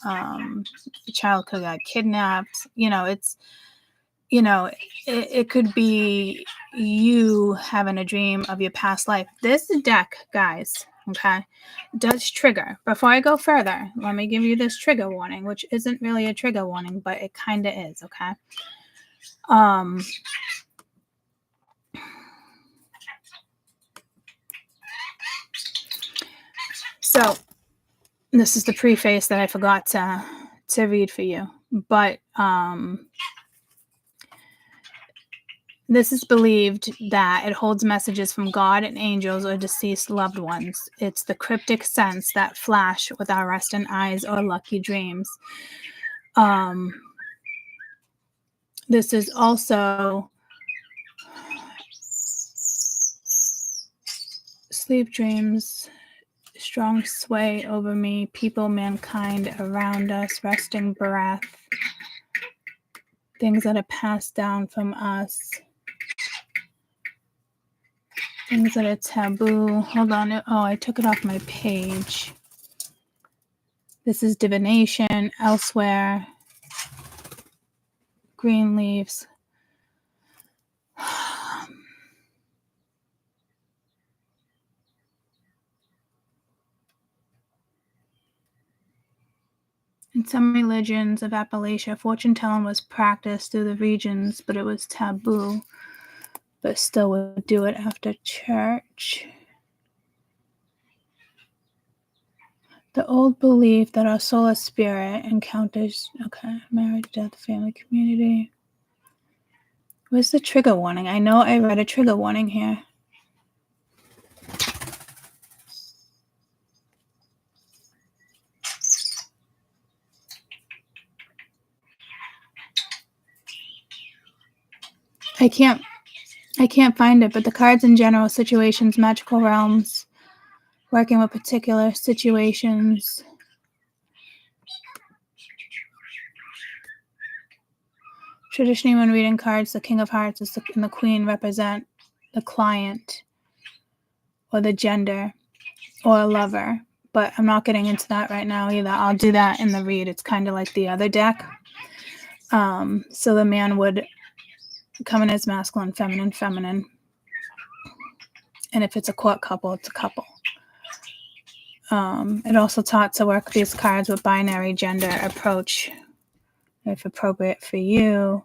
Your child could have got kidnapped. It could be you having a dream of your past life. This deck, guys, okay, does trigger. Before I go further, let me give you this trigger warning, which isn't really a trigger warning, but it kind of is, okay? So this is the preface that I forgot to read for you, but this is believed that it holds messages from God and angels or deceased loved ones. It's the cryptic sense that flash with our resting eyes or lucky dreams. This is also sleep dreams, strong sway over me, people, mankind around us, resting breath, things that are passed down from us. Things that are taboo. Hold on. Oh, I took it off my page. This is divination. Elsewhere. Green leaves. In some religions of Appalachia, fortune telling was practiced through the regions, but it was taboo. But still would do it after church. The old belief that our solar spirit encounters, marriage, death, family, community. Where's the trigger warning? I know I read a trigger warning here. I can't find it, but the cards in general, situations, magical realms, working with particular situations. Traditionally, when reading cards, the King of Hearts and the Queen represent the client or the gender or a lover. But I'm not getting into that right now either. I'll do that in the read. It's kind of like the other deck. So the man would come in as masculine, feminine. And if it's a court couple, it's a couple. It also taught to work these cards with binary gender approach, if appropriate for you.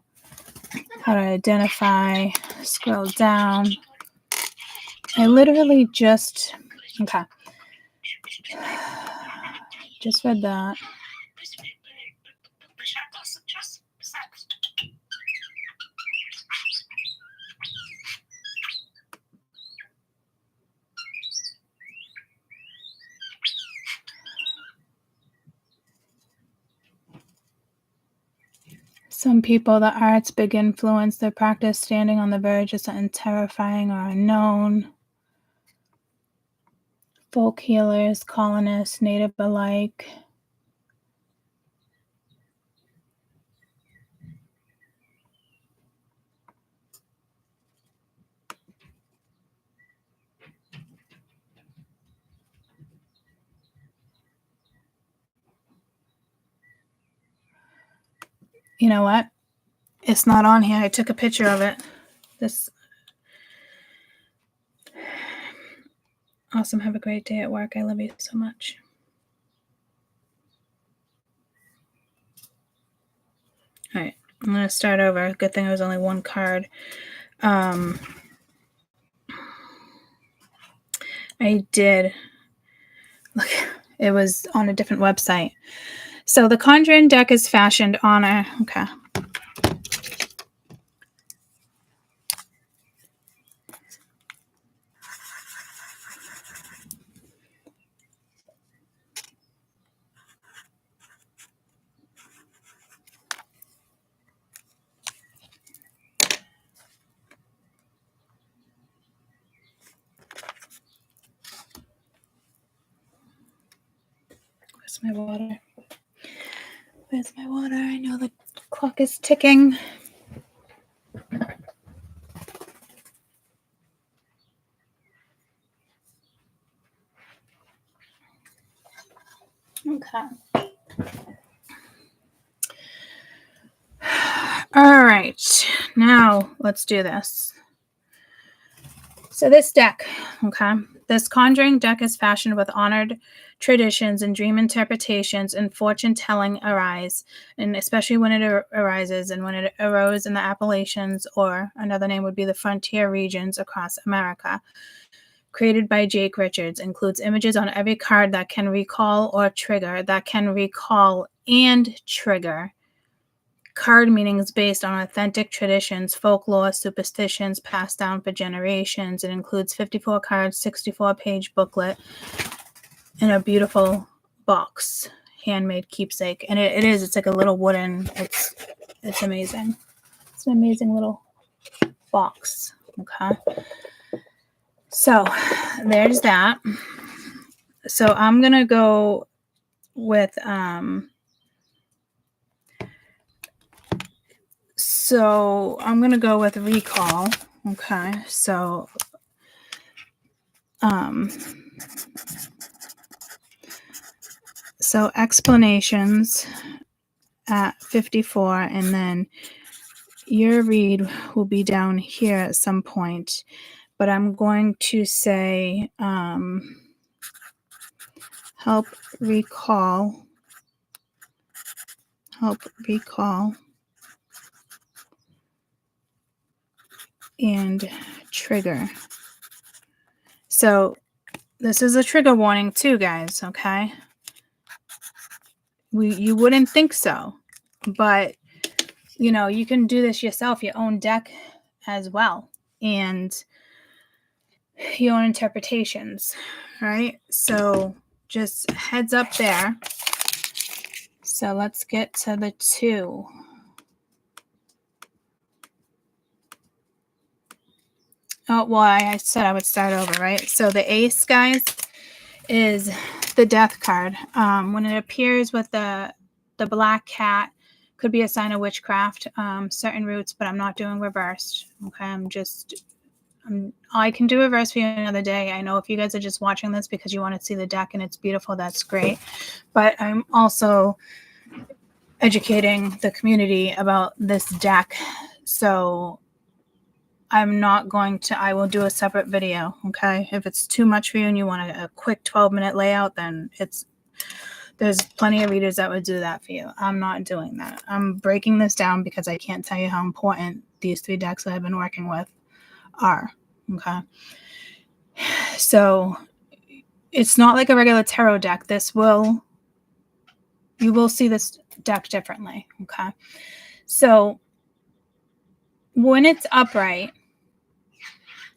How to identify, scroll down. I literally just read that. Some people, the arts, big influence, their practice standing on the verge of something terrifying or unknown. Folk healers, colonists, native alike. You know what? It's not on here. I took a picture of it. This awesome. Have a great day at work. I love you so much. All right. I'm going to start over. Good thing it was only one card. I did. Look, it was on a different website. So the Conjuring deck is fashioned on a... Okay. Where's my water? Where's my water? I know the clock is ticking. Okay. All right. Now let's do this. So this deck, this Conjuring deck is fashioned with honored traditions and dream interpretations and fortune telling arise, and especially when it arises and when it arose in the Appalachians, or another name would be the frontier regions across America. Created by Jake Richards, includes images on every card that can recall or trigger, that can recall and trigger. Card meanings based on authentic traditions, folklore, superstitions passed down for generations. It includes 54 cards, 64-page booklet, and a beautiful box, handmade keepsake. And it's like a little wooden, it's amazing. It's an amazing little box. Okay. So there's that. So I'm going to go with, recall. Okay. So So explanations at 54, and then your read will be down here at some point. But I'm going to say help recall and trigger. So this is a trigger warning too, guys, okay? You wouldn't think so, but you know, you can do this yourself, your own deck as well, and your own interpretations, right? So just heads up there. So let's get to the 2. Oh, well, I said I would start over, right? So the ace, guys, is the death card. When it appears with the black cat, could be a sign of witchcraft, certain roots, but I'm not doing reversed. Okay, I can do reverse for you another day. I know if you guys are just watching this because you want to see the deck and it's beautiful, that's great. But I'm also educating the community about this deck. So I'm not going to, I will do a separate video, okay? If it's too much for you and you want a quick 12-minute layout, then there's plenty of readers that would do that for you. I'm not doing that. I'm breaking this down because I can't tell you how important these 3 decks that I've been working with are, okay? So it's not like a regular tarot deck. You will see this deck differently, okay? So when it's upright,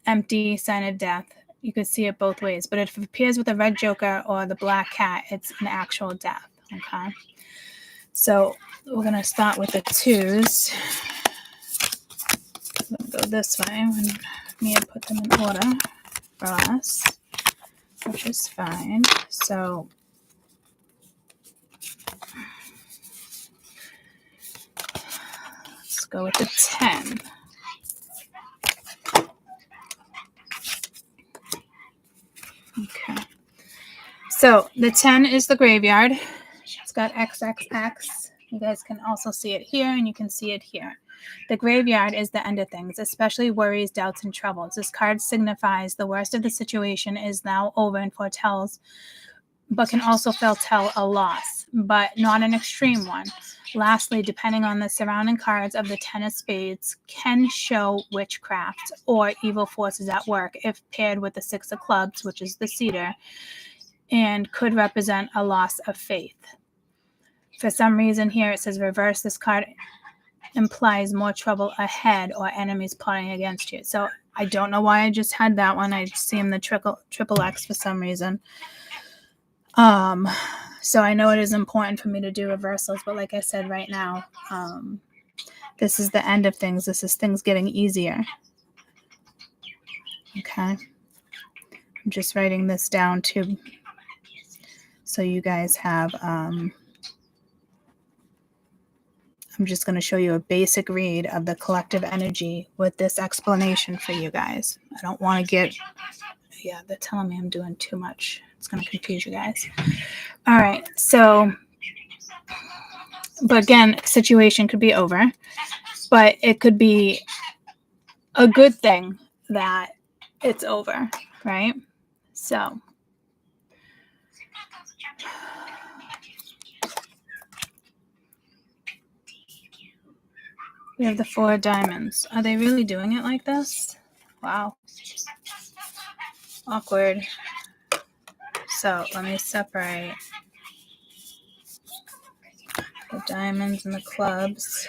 empty, sign of death, you could see it both ways. But if it appears with a red joker or the black cat, it's an actual death, okay? So we're going to start with the 2s. I'm going to go this way and me to put them in order for us, which is fine. So let's go with the 10. Okay. So the 10 is the graveyard. It's got XXX. You guys can also see it here, and you can see it here. The graveyard is the end of things, especially worries, doubts, and troubles. This card signifies the worst of the situation is now over and foretells, but can also foretell a loss, but not an extreme one. Lastly, depending on the surrounding cards of the 10 of spades, can show witchcraft or evil forces at work if paired with the 6 of clubs, which is the cedar, and could represent a loss of faith. For some reason here it says reverse. This card implies more trouble ahead or enemies plotting against you. So I don't know why I just had that one. I see him the triple X for some reason. So I know it is important for me to do reversals, but like I said right now, this is the end of things. This is things getting easier. Okay. I'm just writing this down too, so you guys have, I'm just going to show you a basic read of the collective energy with this explanation for you guys. I don't want to get, yeah, they're telling me I'm doing too much. It's going to confuse you guys. All right. So, but again, situation could be over, but it could be a good thing that it's over, right? So, we have the 4 of diamonds. Are they really doing it like this? Wow. Awkward. So let me separate the diamonds and the clubs.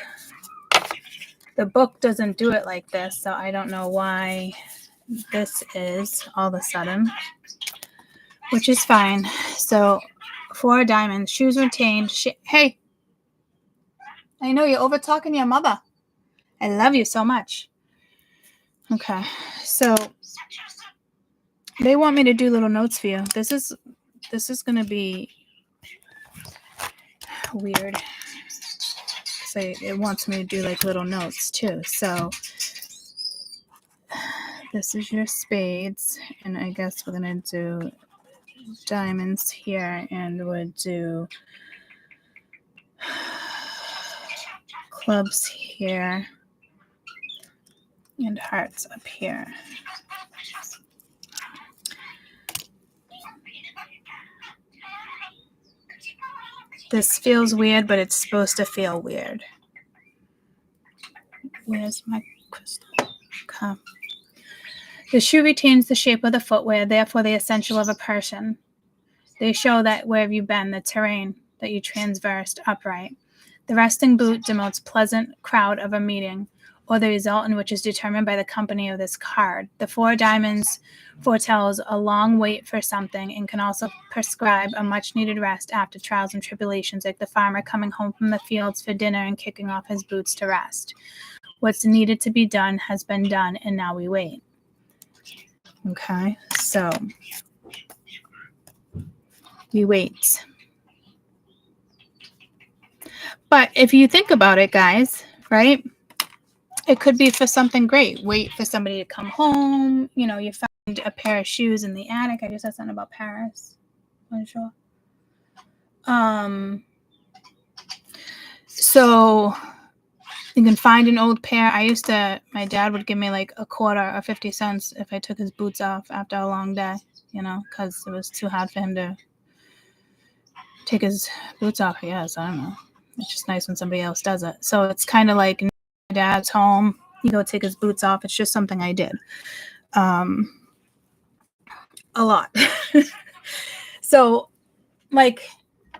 The book doesn't do it like this, so I don't know why this is all of a sudden, which is fine. So 4 diamonds, shoes retained. Hey, I know you're over talking to your mother. I love you so much. Okay, so they want me to do little notes for you. This is going to be weird. So it wants me to do like little notes too. So This is your spades, and I guess we're going to do diamonds here, and we'll do clubs here and hearts up here. This feels weird, but it's supposed to feel weird. Where's my crystal? Okay. The shoe retains the shape of the footwear, therefore the essential of a person. They show that where have you been, the terrain that you traversed upright. The resting boot denotes pleasant crowd of a meeting, or the result in which is determined by the company of this card. The 4 diamonds foretells a long wait for something and can also prescribe a much-needed rest after trials and tribulations, like the farmer coming home from the fields for dinner and kicking off his boots to rest. What's needed to be done has been done, and now we wait. Okay, so we wait. But if you think about it, guys, right? It could be for something great. Wait for somebody to come home. You know, you find a pair of shoes in the attic. I just said something about Paris. I'm sure. So you can find an old pair. My dad would give me like a quarter or 50 cents if I took his boots off after a long day, you know, because it was too hard for him to take his boots off. Yes, I don't know. It's just nice when somebody else does it. So it's kind of like my dad's home. He go take his boots off. It's just something I did. A lot. So like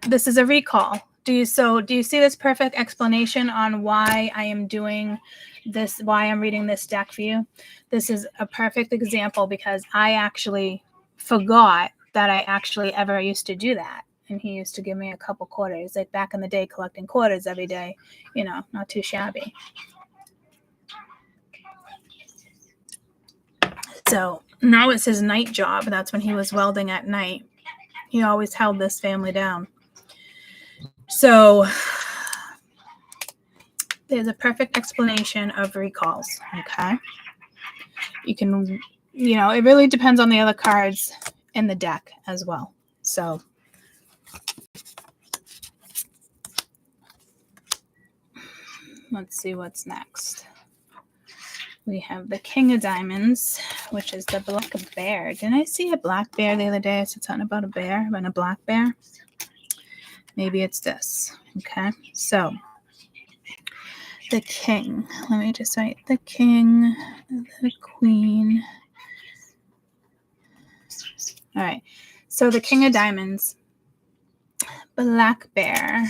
this is a recall. Do you see this perfect explanation on why I am doing this, why I'm reading this deck for you? This is a perfect example because I actually forgot that I actually ever used to do that. And he used to give me a couple quarters, like back in the day, collecting quarters every day, you know, not too shabby. So now it's his night job. That's when he was welding at night. He always held this family down. So there's a perfect explanation of recalls, okay? You can, you know, it really depends on the other cards in the deck as well. So let's see what's next. We have the King of Diamonds, which is the black bear. Didn't I see a black bear the other day? I said something about a bear, and a black bear. Maybe it's this. Okay, so the king. Let me just write the king, the queen. All right, so the King of Diamonds, black bear.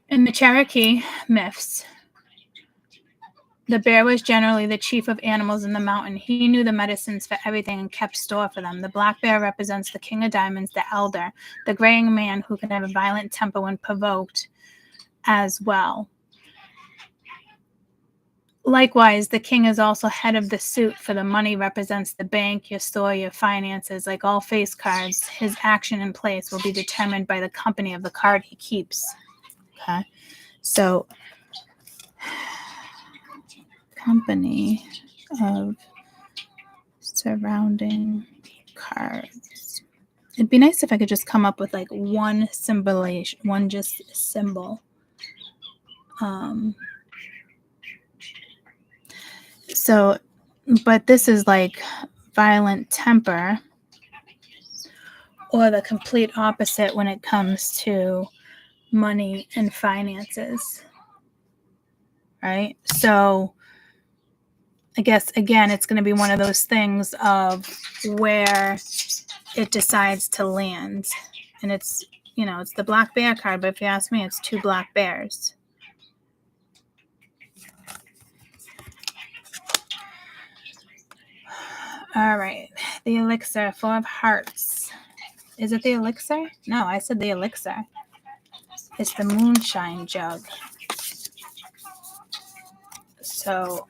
In the Cherokee myths, the bear was generally the chief of animals in the mountain. He knew the medicines for everything and kept store for them. The black bear represents the King of Diamonds, the elder, the graying man who can have a violent temper when provoked as well. Likewise, the king is also head of the suit, for the money represents the bank, your store, your finances. Like all face cards, his action in place will be determined by the company of the card he keeps. Okay, so company of surrounding cards. It'd be nice if I could just come up with like one symbolization, one just symbol. So, but this is like violent temper, or the complete opposite when it comes to money and finances, right? So I guess, again, it's going to be one of those things of where it decides to land. And it's, you know, it's the black bear card, but if you ask me, it's 2 black bears. All right, the elixir, 4 of hearts. Is it the elixir? No, I said the elixir. It's the moonshine jug. So,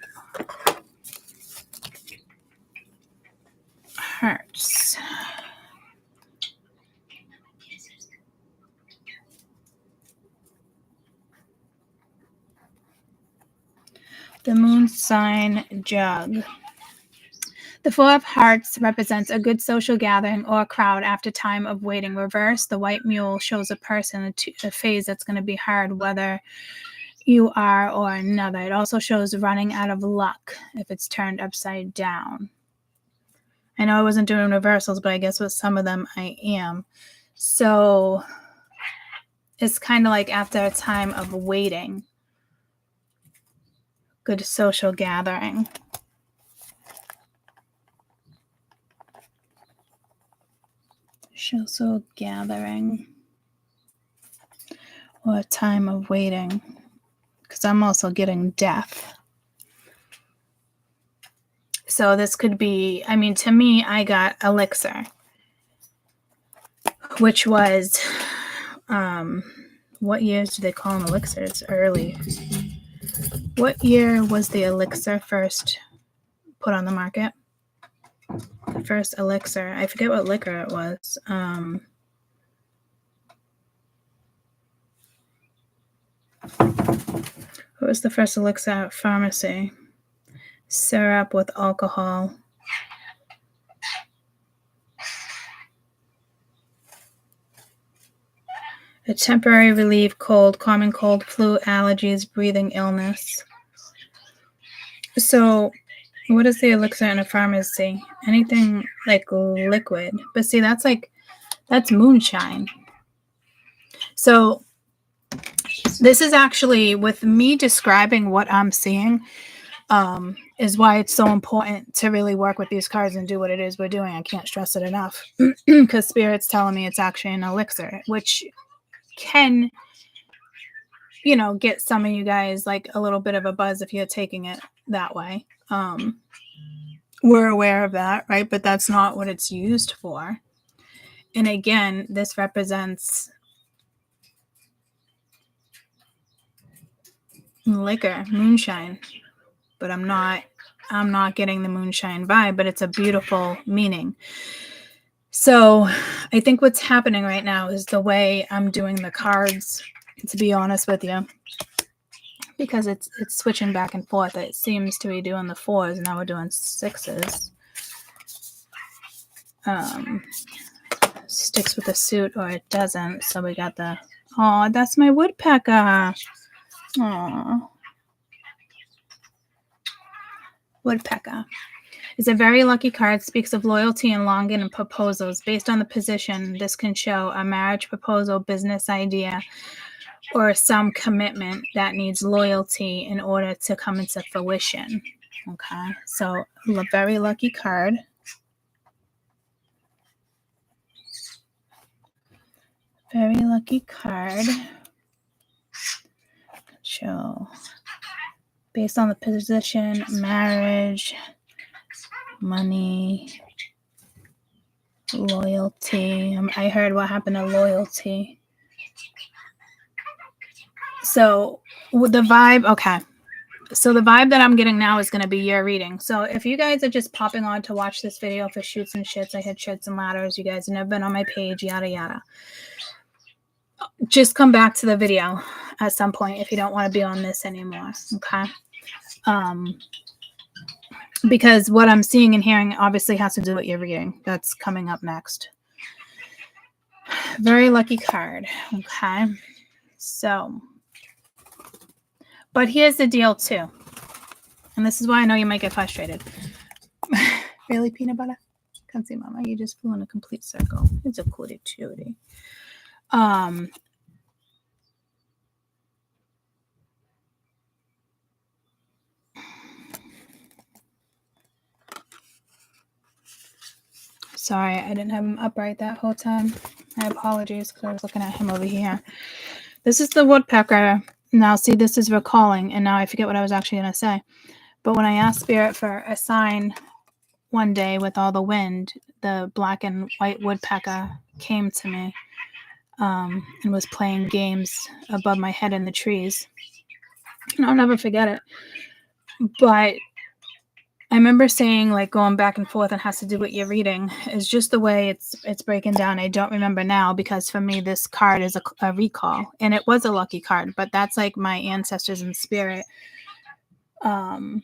hearts. The moon sign jug. The Four of Hearts represents a good social gathering or a crowd after time of waiting. Reverse, the white mule shows a person, a phase that's going to be hard, whether you are or another. It also shows running out of luck if it's turned upside down. I know I wasn't doing reversals, but I guess with some of them I am. So it's kind of like after a time of waiting. Good social gathering. Social gathering. Or a time of waiting. Because I'm also getting death. So this could be, I mean, to me, I got elixir. Which was, what years do they call them elixirs? Early. What year was the elixir first put on the market? The first elixir. I forget what liquor it was. What was the first elixir at pharmacy? Syrup with alcohol. A temporary relief, cold, common cold, flu, allergies, breathing illness. So what is the elixir in a pharmacy? Anything like liquid. But see, that's moonshine. So this is actually, with me describing what I'm seeing, is why it's so important to really work with these cards and do what it is we're doing. I can't stress it enough because Spirit's telling me it's actually an elixir, which can, get some of you guys like a little bit of a buzz if you're taking it that way. We're aware of that, right? But that's not what it's used for. And again, this represents liquor, moonshine, but I'm not getting the moonshine vibe, but it's a beautiful meaning. So I think what's happening right now is the way I'm doing the cards, to be honest with you, because it's switching back and forth. It seems to be doing the 4s, now we're doing 6s. Sticks with a suit or it doesn't. So we got the, oh, that's my woodpecker. Oh, woodpecker. Is a very lucky card, speaks of loyalty and longing and proposals. Based on the position, this can show a marriage proposal, business idea, or some commitment that needs loyalty in order to come into fruition. Okay, so a very lucky card. Very lucky card. Show. Based on the position, marriage, money, loyalty. I heard what happened to loyalty. So the vibe, okay. So the vibe that I'm getting now is going to be your reading. So if you guys are just popping on to watch this video for shoots and shits, I hit shits and ladders. You guys have never been on my page, yada, yada. Just come back to the video at some point if you don't want to be on this anymore, okay? Because what I'm seeing and hearing obviously has to do with your reading. That's coming up next. Very lucky card, okay? So, but here's the deal too. And this is why I know you might get frustrated. Really, peanut butter? Come see mama. You just flew in a complete circle. It's a cootie chootie. Sorry, I didn't have him upright that whole time. I apologize because I was looking at him over here. This is the woodpecker. Now, see, this is recalling, and now I forget what I was actually going to say. But when I asked Spirit for a sign one day with all the wind, the black and white woodpecker came to me and was playing games above my head in the trees. And I'll never forget it. But I remember saying, like, going back and forth and has to do with your reading is just the way it's breaking down. I don't remember now because for me, this card is a recall and it was a lucky card, but that's like my ancestors in spirit him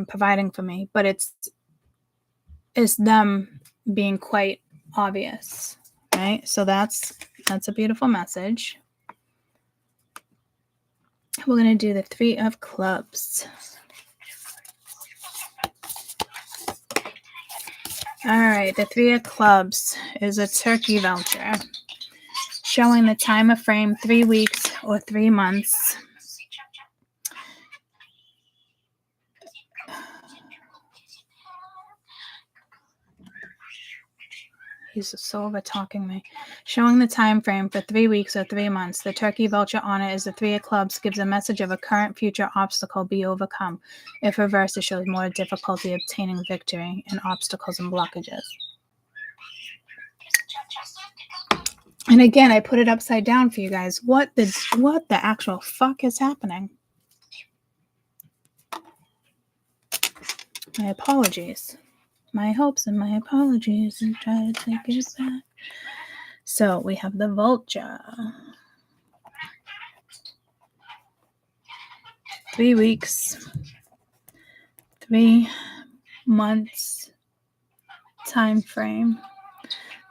providing for me, but it's them being quite obvious, right? So that's a beautiful message. We're going to do the 3 of Clubs. All right, the 3 of Clubs is a turkey vulture showing the time frame 3 weeks or 3 months. He's so over talking me. Showing the time frame for 3 weeks or 3 months. The turkey vulture on it is the 3 of Clubs, gives a message of a current future obstacle be overcome. If reversed, it shows more difficulty obtaining victory and obstacles and blockages. And again, I put it upside down for you guys. What the actual fuck is happening? My apologies. My hopes and my apologies, and try to take it back. So we have the vulture. 3 weeks, 3 months time frame.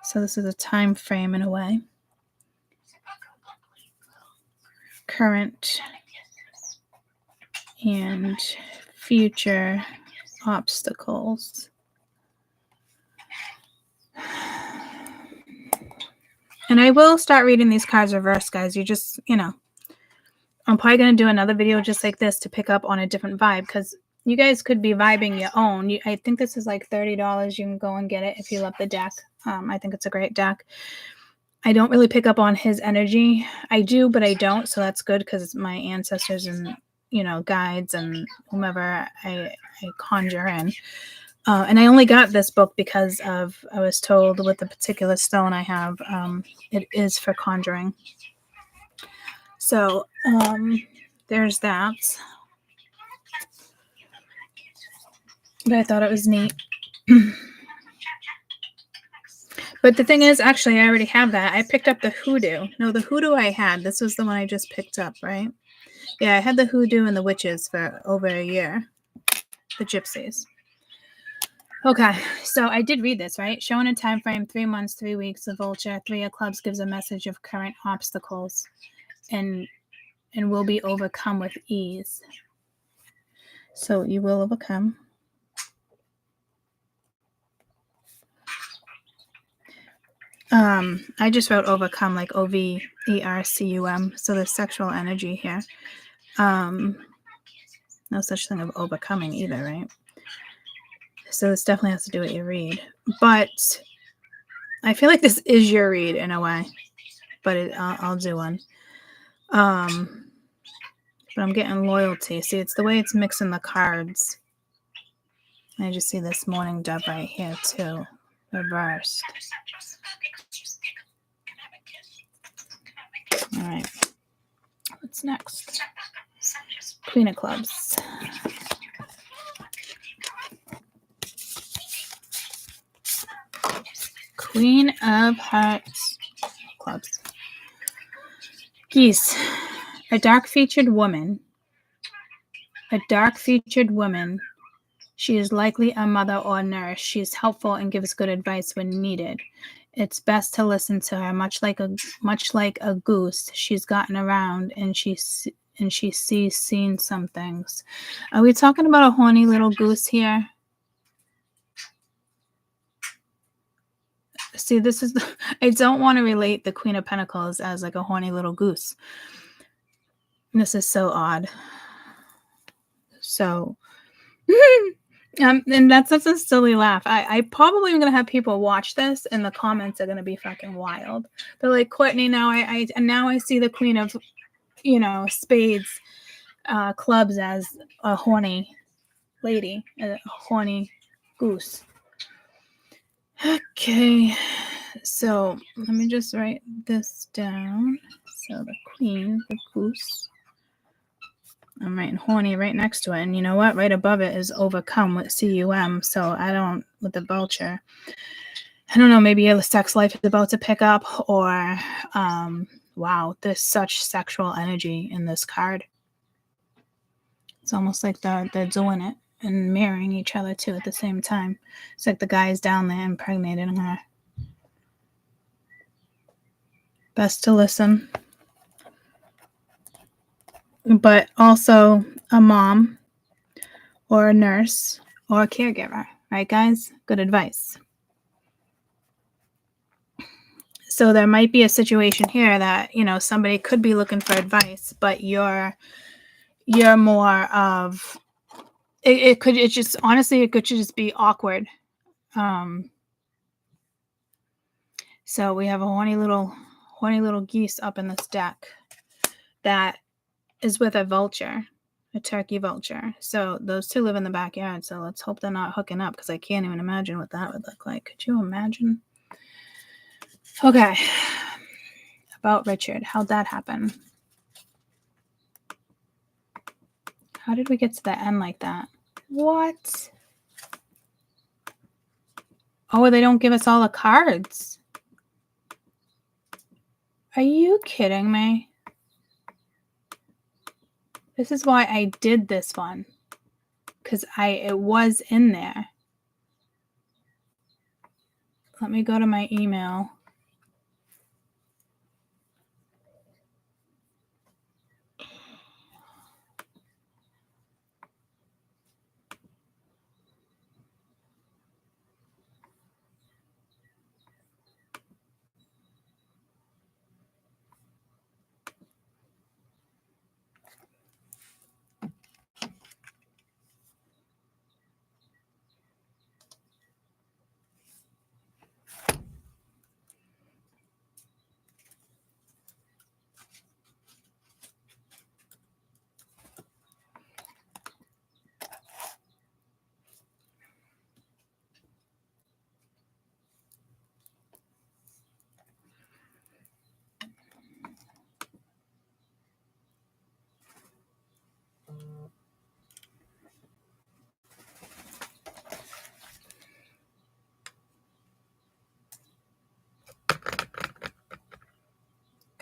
So this is a time frame in a way. Current and future obstacles. And I will start reading these cards reversed, guys. You just, I'm probably going to do another video just like this to pick up on a different vibe, because you guys could be vibing your own. I think this is like $30. You can go and get it if you love the deck. I think it's a great deck. I don't really pick up on his energy. I do, but I don't. So that's good, because my ancestors and, guides and whomever I conjure in. And I only got this book because I was told with the particular stone I have, it is for conjuring. So there's that. But I thought it was neat. But the thing is, actually, I already have that. I picked up the hoodoo. No, the hoodoo I had. This was the one I just picked up, right? Yeah, I had the hoodoo and the witches for over a year. The gypsies. Okay, so I did read this, right? Showing a time frame, 3 months, 3 weeks. The vulture, 3 of Clubs gives a message of current obstacles and will be overcome with ease. So you will overcome. I just wrote overcome like OVERCUM. So there's sexual energy here. No such thing of overcoming either, right? So this definitely has to do with your read. But I feel like this is your read in a way. But I'll do one. But I'm getting loyalty. See, it's the way it's mixing the cards. I just see this morning dove right here too. Reversed. All right. What's next? Queen of Clubs. Queen of Hearts. Clubs. Geese. A dark-featured woman. A dark-featured woman. She is likely a mother or nurse. She is helpful and gives good advice when needed. It's best to listen to her. Much like a goose, she's gotten around and she sees seen some things. Are we talking about a horny little goose here? See, this is I don't want to relate the Queen of Pentacles as like a horny little goose. This is so odd. So and that's such a silly laugh. I probably am gonna have people watch this and the comments are gonna be fucking wild. They're like, Courtney, now I see the Queen of spades, clubs as a horny lady, a horny goose. Okay, so let me just write this down. So the Queen, the goose. I'm writing horny right next to it. And you know what? Right above it is overcome with CUM. So with the vulture. I don't know, maybe your sex life is about to pick up, or, wow, there's such sexual energy in this card. It's almost like they're doing it and marrying each other too at the same time. It's like the guy's down there impregnating her. Best to listen. But also a mom or a nurse or a caregiver, right, guys? Good advice. So there might be a situation here that, you know, somebody could be looking for advice, but you're more of it could just be awkward. So we have a horny little geese up in this deck that is with a vulture, a turkey vulture. So those two live in the backyard. So let's hope they're not hooking up, because I can't even imagine what that would look like. Could you imagine? Okay. About Richard. How'd that happen? How did we get to the end like that? What? Oh, they don't give us all the cards. Are you kidding me? This is why I did this one. Because it was in there. Let me go to my email.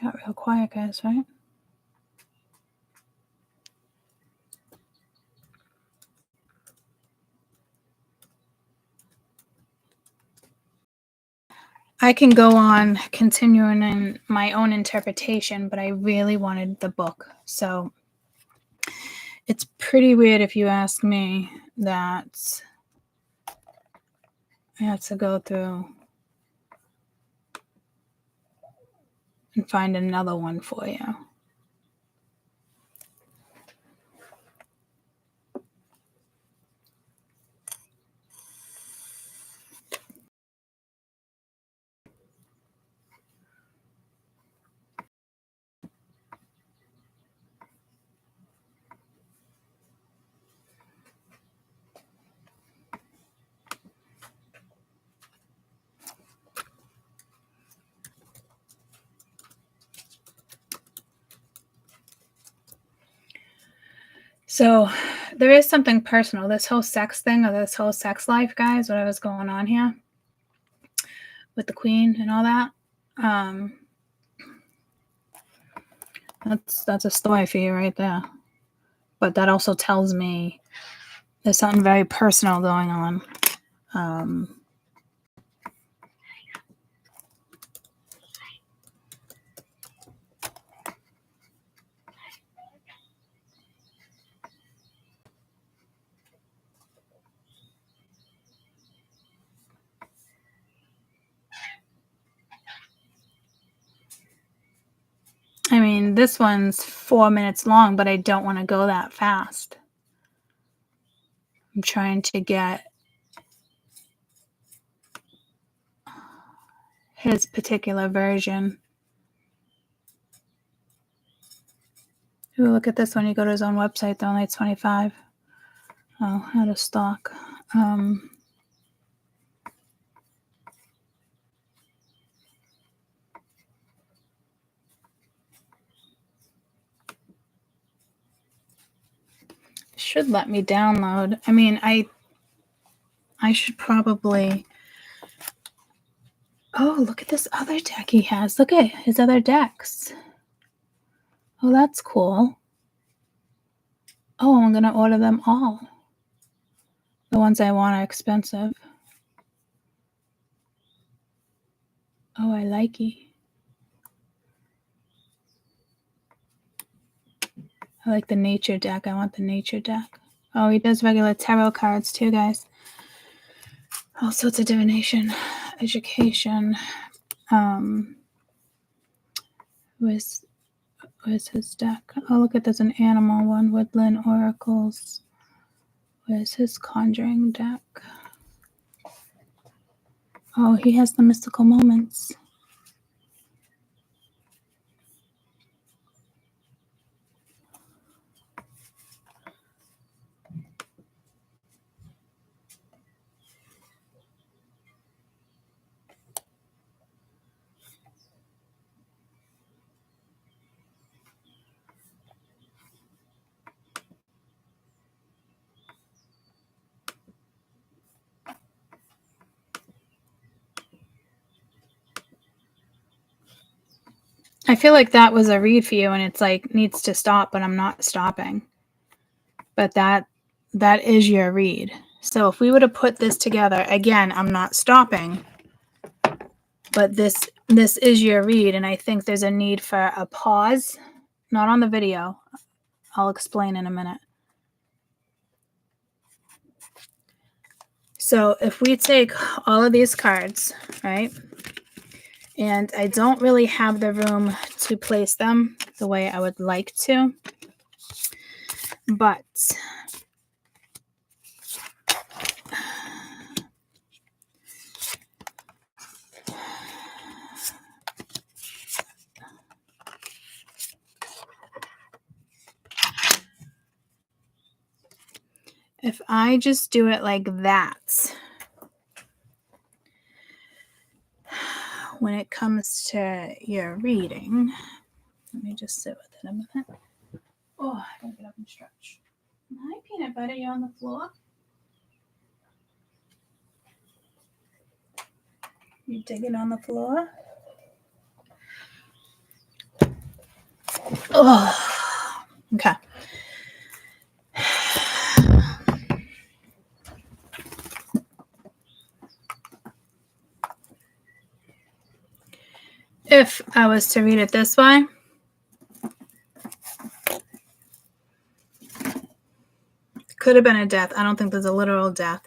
Got real quiet, guys, right? I can go on continuing in my own interpretation, but I really wanted the book. So it's pretty weird, if you ask me, that I had to go through and find another one for you. So there is something personal. This whole sex thing, or this whole sex life, guys, whatever's going on here with the queen and all that. That's a story for you right there. But that also tells me there's something very personal going on. I mean, this one's 4 minutes long, but I don't want to go that fast. I'm trying to get his particular version. Ooh, look at this one. You go to his own website, though, only $25. Oh, out of stock. Should let me download. I mean, I should probably. Oh, look at this other deck he has. Look at his other decks. Oh, that's cool. Oh, I'm going to order them all. The ones I want are expensive. Oh, I like it. I like the nature deck. I want the nature deck. Oh, he does regular tarot cards too, guys. All sorts of divination, education. Where's his deck? Oh, look at, there's an animal one. Woodland oracles. Where's his conjuring deck? Oh, he has the mystical moments. I feel like that was a read for you and it's like needs to stop, but I'm not stopping. But that is your read. So if we were to put this together, again, I'm not stopping, but this is your read, and I think there's a need for a pause, not on the video. I'll explain in a minute. So if we take all of these cards, right, and I don't really have the room to place them the way I would like to, but if I just do it like that, when it comes to your reading, let me just sit with it a minute. Oh, I gotta get up and stretch. Hi, Peanut Butter, you on the floor? You digging on the floor? Oh, okay. If I was to read it this way, could have been a death. I don't think there's a literal death.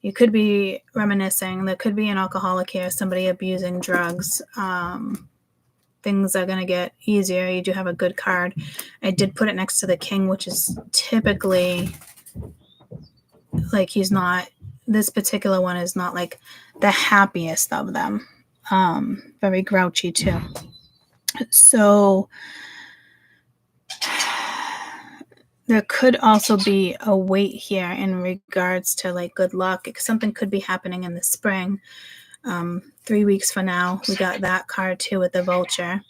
You could be reminiscing. There could be an alcoholic here, somebody abusing drugs. Things are going to get easier. You do have a good card. I did put it next to the king, which is typically like he's not, this particular one is not like the happiest of them. Very grouchy too. So there could also be a weight here in regards to like good luck. Something could be happening in the spring. 3 weeks from now, we got that card too with the vulture.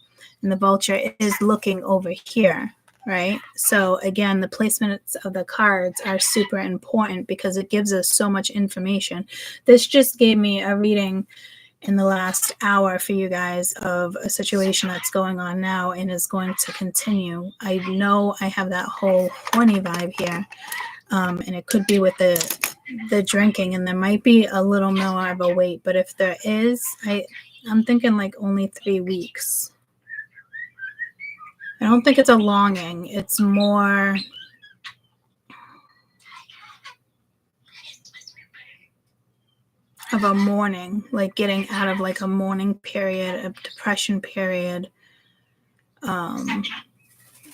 And the vulture is looking over here, right? So again, the placements of the cards are super important because it gives us so much information. This just gave me a reading in the last hour for you guys of a situation that's going on now and is going to continue. I know I have that whole horny vibe here, and it could be with the drinking, and there might be a little more of a wait, but if there is, I'm thinking like only 3 weeks. I don't think it's a longing. It's more of a mourning, like getting out of like a mourning period, a depression period,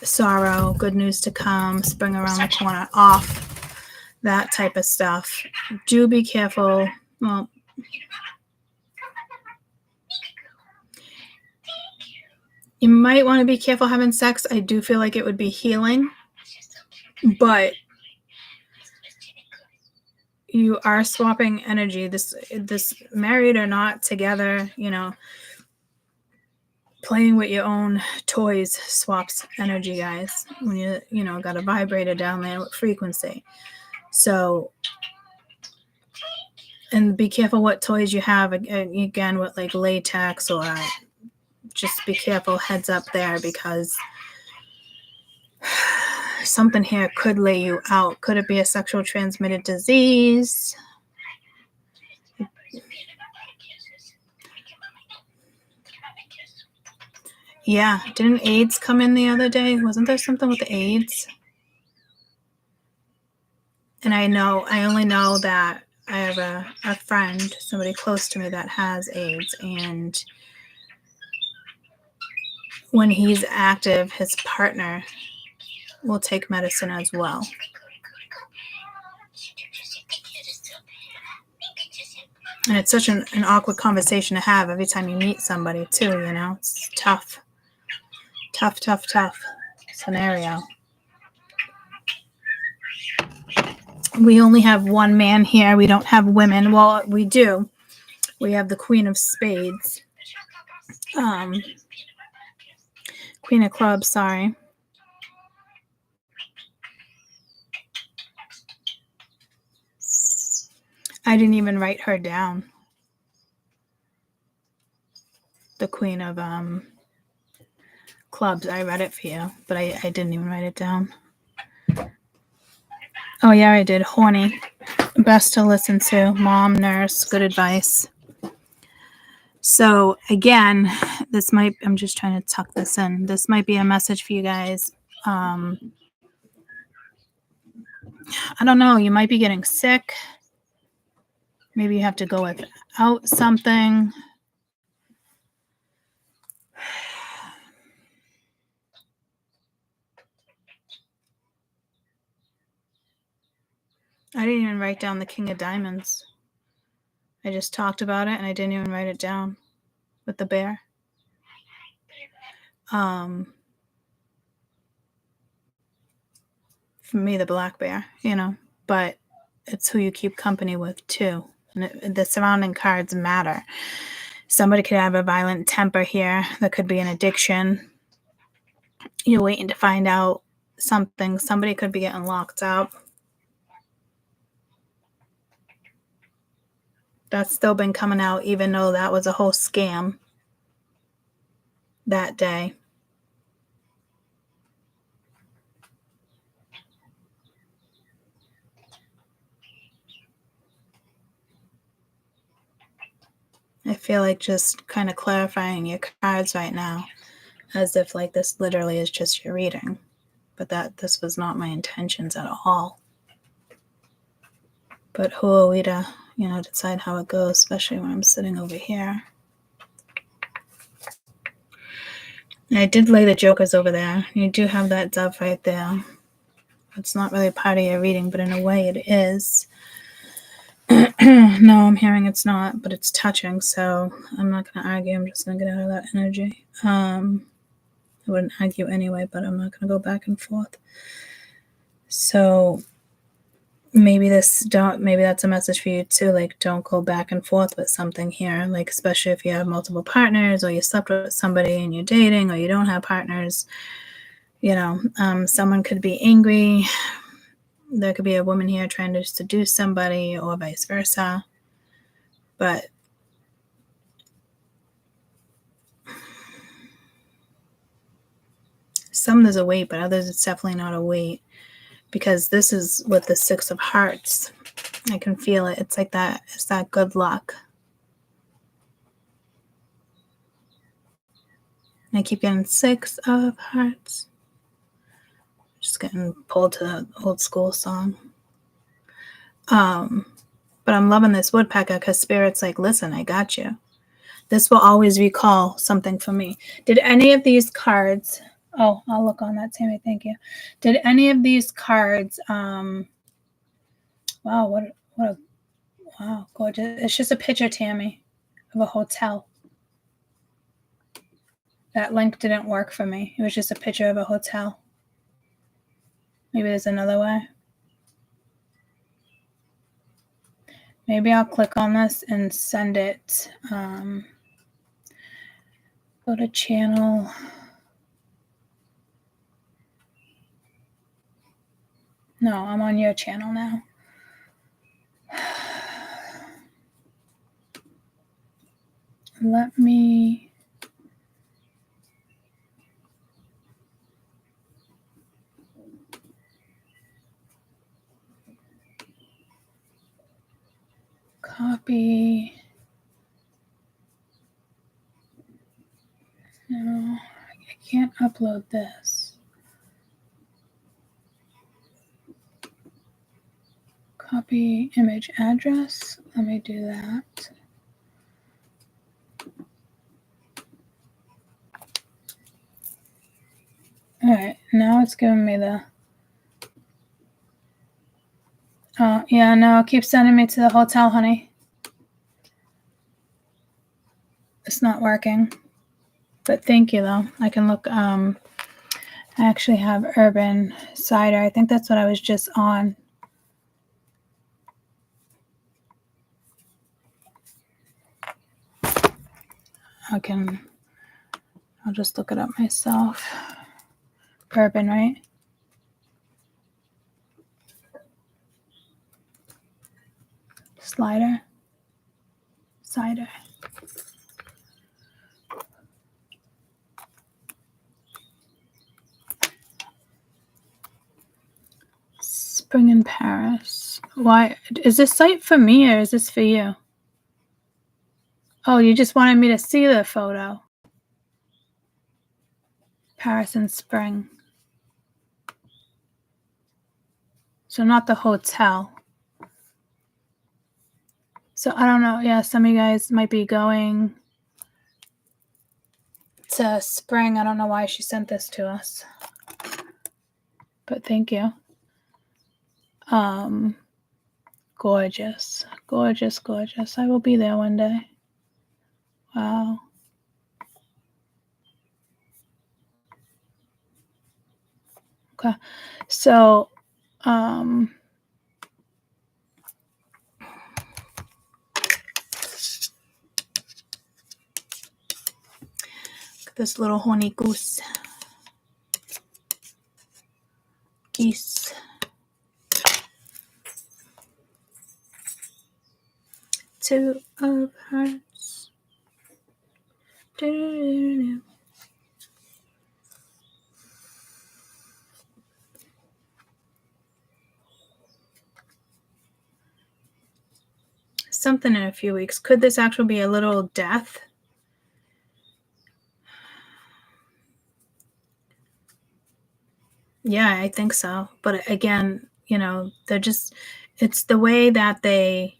sorrow, good news to come, spring around the corner, off, that type of stuff. Do be careful. Well, you might want to be careful having sex. I do feel like it would be healing, but you are swapping energy. This married or not, together, you know, playing with your own toys swaps energy, guys. When you know, got a vibrator down there with frequency. So, and be careful what toys you have, again, with like latex, or just be careful, heads up there, because something here could lay you out. Could it be a sexual transmitted disease? Yeah, didn't AIDS come in the other day? Wasn't there something with the AIDS? And I only know that I have a friend, somebody close to me that has AIDS, and when he's active, his partner will take medicine as well. And it's such an awkward conversation to have every time you meet somebody too, you know? It's tough scenario. We only have one man here. We don't have women. Well, we do. We have the Queen of Spades. Queen of Clubs, sorry. I didn't even write her down. The Queen of Clubs. I read it for you, but I didn't even write it down. Oh, yeah, I did. Horny. Best to listen to. Mom, nurse, good advice. So, again, I'm just trying to tuck this in. This might be a message for you guys. I don't know. You might be getting sick. Maybe you have to go without something. I didn't even write down the King of Diamonds. I just talked about it and I didn't even write it down with the bear. For me, the black bear, you know, but it's who you keep company with too. And the surrounding cards matter. Somebody could have a violent temper here. There could be an addiction. You're waiting to find out something. Somebody could be getting locked up. That's still been coming out, even though that was a whole scam that day. I feel like just kind of clarifying your cards right now, as if like this literally is just your reading, but that this was not my intentions at all. But who are we to, decide how it goes, especially when I'm sitting over here. And I did lay the jokers over there. You do have that dove right there. It's not really part of your reading, but in a way it is. No, I'm hearing it's not, but it's touching, so I'm not going to argue. I'm just going to get out of that energy. I wouldn't argue anyway, but I'm not going to go back and forth. So maybe that's a message for you too. Like, don't go back and forth with something here. Like, especially if you have multiple partners, or you slept with somebody and you're dating, or you don't have partners. Someone could be angry. There could be a woman here trying to seduce somebody, or vice versa. But some there's a weight, but others it's definitely not a weight, because this is with the Six of Hearts. I can feel it. It's like that. It's that good luck. And I keep getting Six of Hearts. Just getting pulled to the old school song. But I'm loving this woodpecker, because Spirit's like, listen, I got you. This will always recall something for me. Did any of these cards... Oh, I'll look on that, Tammy. Thank you. Did any of these cards... Wow, wow, gorgeous. It's just a picture, Tammy, of a hotel. That link didn't work for me. It was just a picture of a hotel. Maybe there's another way. Maybe I'll click on this and send it. Go to channel. No, I'm on your channel now. Let me... Copy. No, I can't upload this. Copy image address. Let me do that. All right, now it's giving me the. Oh, yeah, no, keep sending me to the hotel, honey. It's not working. But thank you, though. I can look. I actually have Urban Cider. I think that's what I was just on. I'll just look it up myself. Bourbon, right? Cider. Spring in Paris. Why? Is this site for me or is this for you? Oh, you just wanted me to see the photo. Paris in spring. So not the hotel. So I don't know. Yeah, some of you guys might be going to spring. I don't know why she sent this to us. But thank you. Gorgeous. Gorgeous, gorgeous. I will be there one day. Wow. Okay. So, this little horny goose. Geese. Two of hearts. Do-do-do-do. Something in a few weeks. Could this actually be a little death? Yeah, I think so. But again, you know, it's the way that they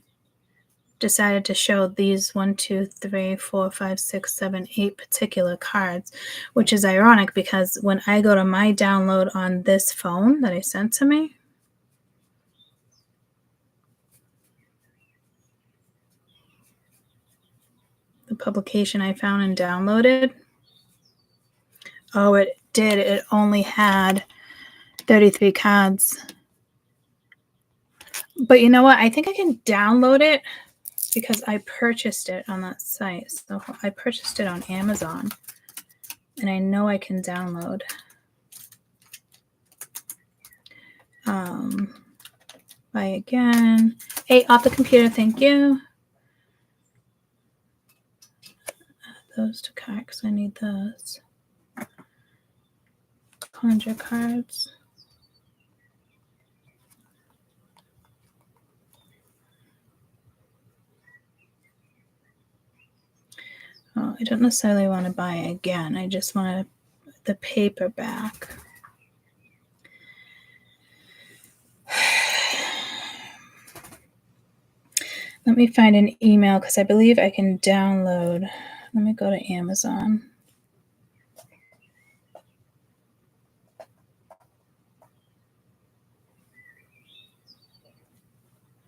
decided to show these 1, 2, 3, 4, 5, 6, 7, 8 particular cards, which is ironic because when I go to my download on this phone that I sent to me, the publication I found and downloaded, oh, it did. It only had 33 cards. But you know what? I think I can download it because I purchased it on that site. So I purchased it on Amazon. And I know I can download. Buy again. Hey, off the computer, thank you. Those to cart because I need those. Conjure cards. Oh, I don't necessarily want to buy again. I just want the paperback. Let me find an email because I believe I can download. Let me go to Amazon.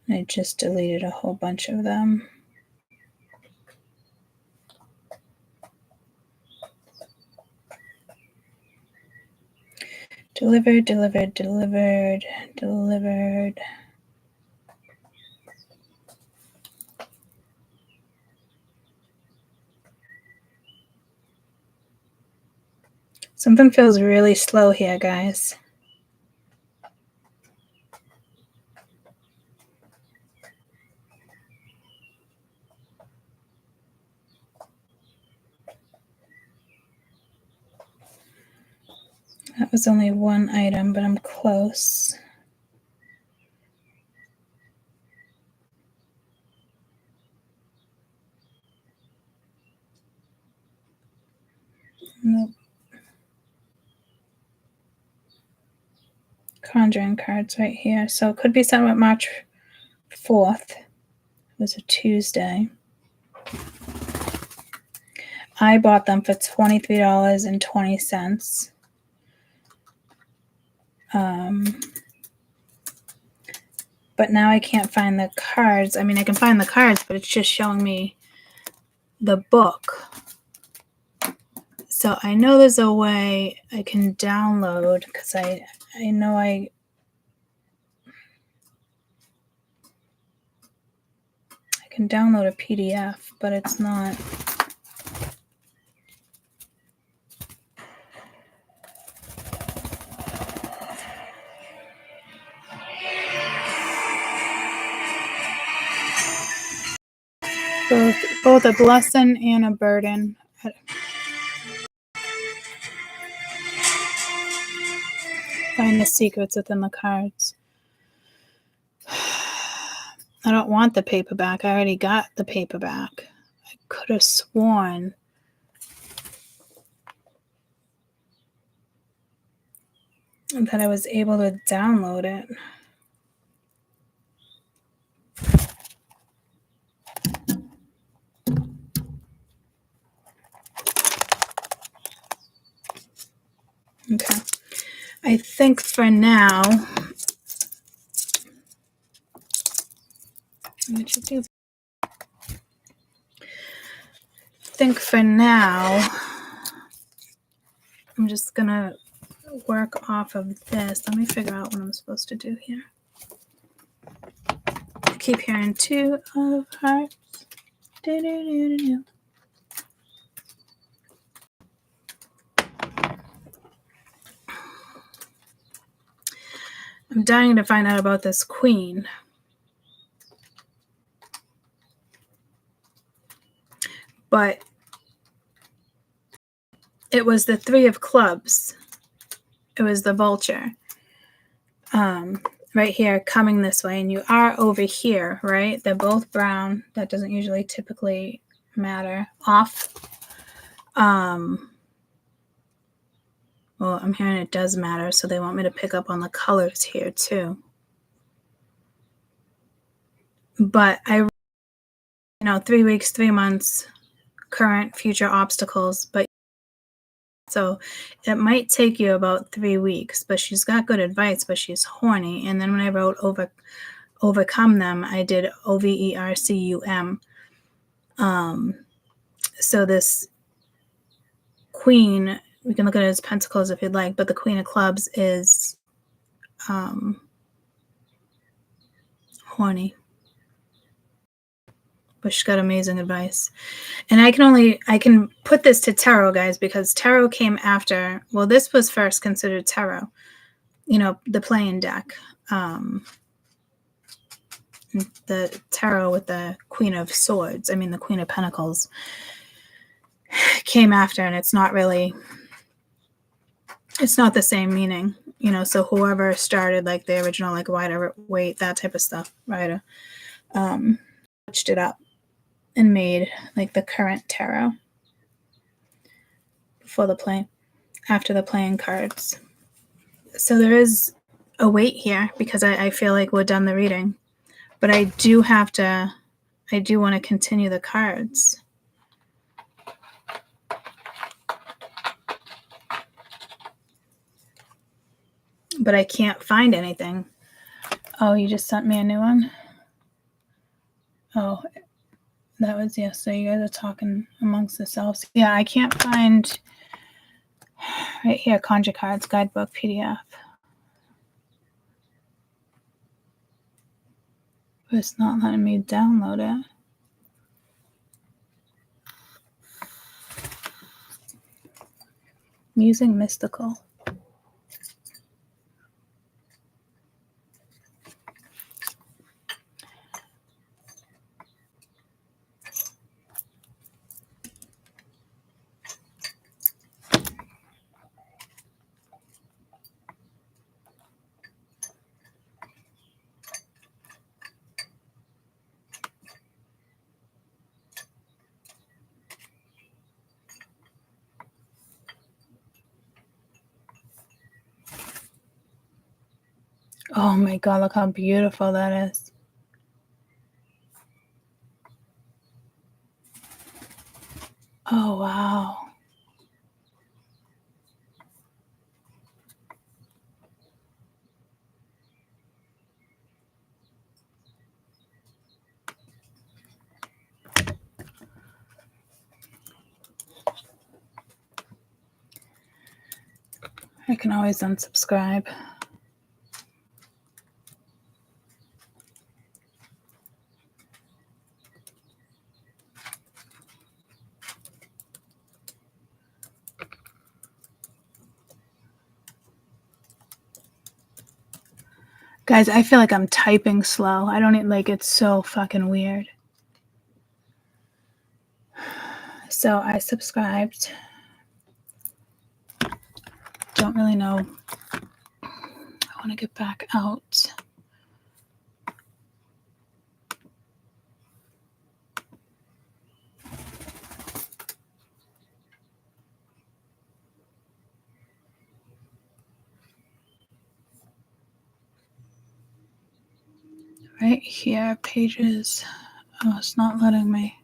I just deleted a whole bunch of them. Delivered. Something feels really slow here, guys. That was only one item, but I'm close. Nope. Conjuring cards right here. So it could be something with March 4th. It was a Tuesday. I bought them for $23.20. But now I can't find the cards. I mean, I can find the cards, but it's just showing me the book. So I know there's a way I can download, because I know I can download a PDF, but it's not. Both a blessing and a burden. Find the secrets within the cards. I don't want the paperback. I already got the paperback. I could have sworn that I was able to download it. Okay. I think for now, what you do? I'm just gonna work off of this. Let me figure out what I'm supposed to do here. I keep hearing 2 of hearts. Do-do-do-do-do. I'm dying to find out about this queen. But it was the 3 of clubs. It was the vulture. Right here, coming this way. And you are over here, right? They're both brown. That doesn't usually typically matter. Off. Well, I'm hearing it does matter, so they want me to pick up on the colors here too. But 3 weeks, 3 months, current, future obstacles. But so it might take you about 3 weeks, but she's got good advice, but she's horny. And then when I wrote overcome them, I did overcum. So this queen, we can look at it as pentacles if you'd like, but the queen of clubs is horny. But she's got amazing advice. And I can put this to tarot, guys, because tarot came after. Well, this was first considered tarot, the playing deck. The tarot with the Queen of Swords, the Queen of Pentacles, came after, and it's not the same meaning, so whoever started like the original, like wider weight, that type of stuff, right, switched it up and made like the current tarot after the playing cards. So there is a wait here, because I feel like we're done the reading, but I do want to continue the cards. But I can't find anything. Oh, you just sent me a new one? Oh, that was, yeah, so you guys are talking amongst yourselves. Yeah, I can't find, right here, Conjure Cards, Guidebook, PDF. But it's not letting me download it. I'm using Mystical. Oh my God, look how beautiful that is. Oh, wow. I can always unsubscribe. Guys, I feel like I'm typing slow. I don't even, like, it's so fucking weird. So I subscribed. Don't really know. I want to get back out. Right here, pages. Oh, it's not letting me.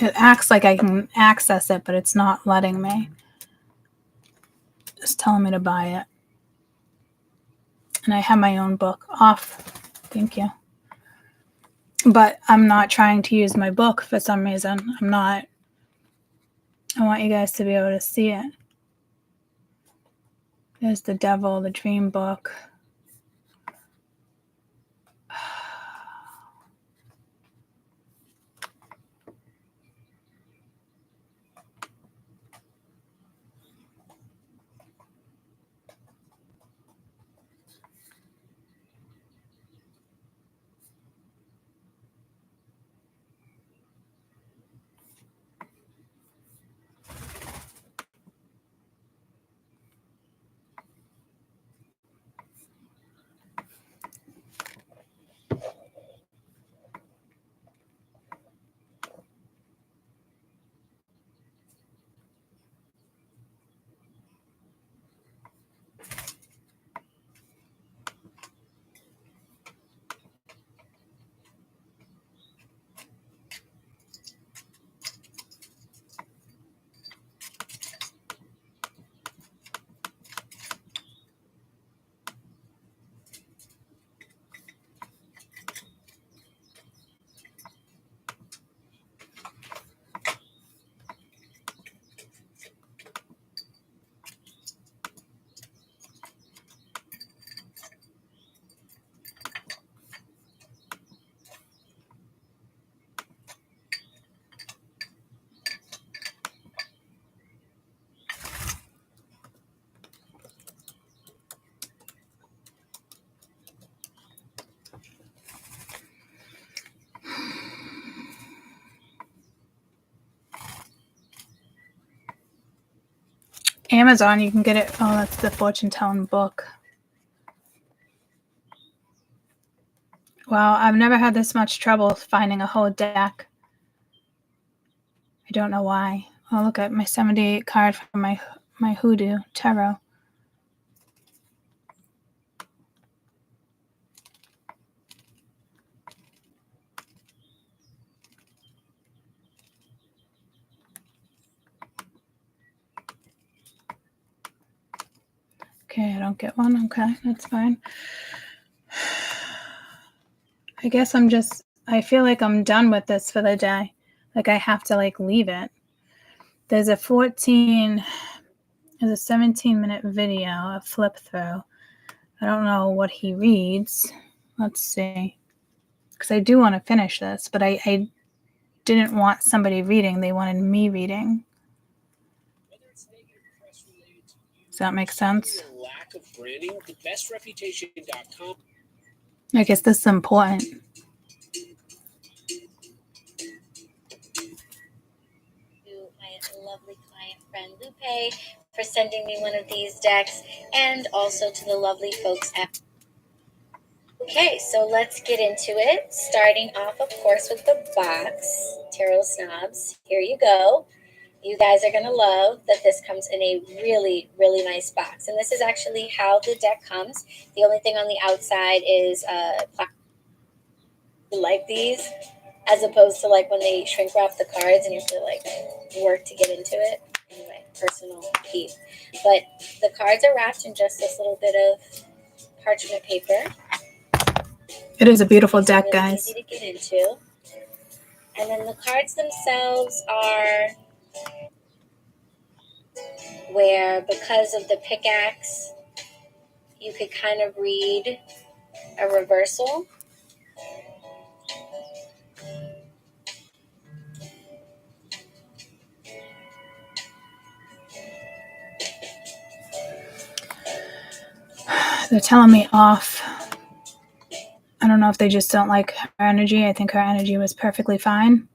It acts like I can access it, but it's not letting me. It's telling me to buy it. And I have my own book off. Thank you. But I'm not trying to use my book for some reason. I'm not. I want you guys to be able to see it. There's the Devil, the Dream book. Amazon, you can get it. Oh, that's the fortune telling book. Wow, I've never had this much trouble finding a whole deck. I don't know why. Oh, look at my 78 card from my Hoodoo Tarot. Okay, I don't get one. Okay, that's fine. I guess I feel like I'm done with this for the day. Like I have to leave it. There's a 17-minute video, a flip through. I don't know what he reads. Let's see. Because I do want to finish this, but I didn't want somebody reading. They wanted me reading. Does that make sense? Lack of branding, thebestreputation.com. I guess this is important. My lovely client friend Lupe for sending me one of these decks, and also to the lovely folks at Okay, so let's get into it. Starting off, of course, with the box. Tarot Snobs, here you go. You guys are going to love that this comes in a really, really nice box. And this is actually how the deck comes. The only thing on the outside is like these, as opposed to like when they shrink wrap the cards and you have to like work to get into it. Anyway, personal peeve. But the cards are wrapped in just this little bit of parchment paper. It is a beautiful These are deck, really guys. easy to get into. And then the cards themselves are where, because of the pickaxe, you could kind of read a reversal. They're telling me off. I don't know if they just don't like her energy. I think her energy was perfectly fine.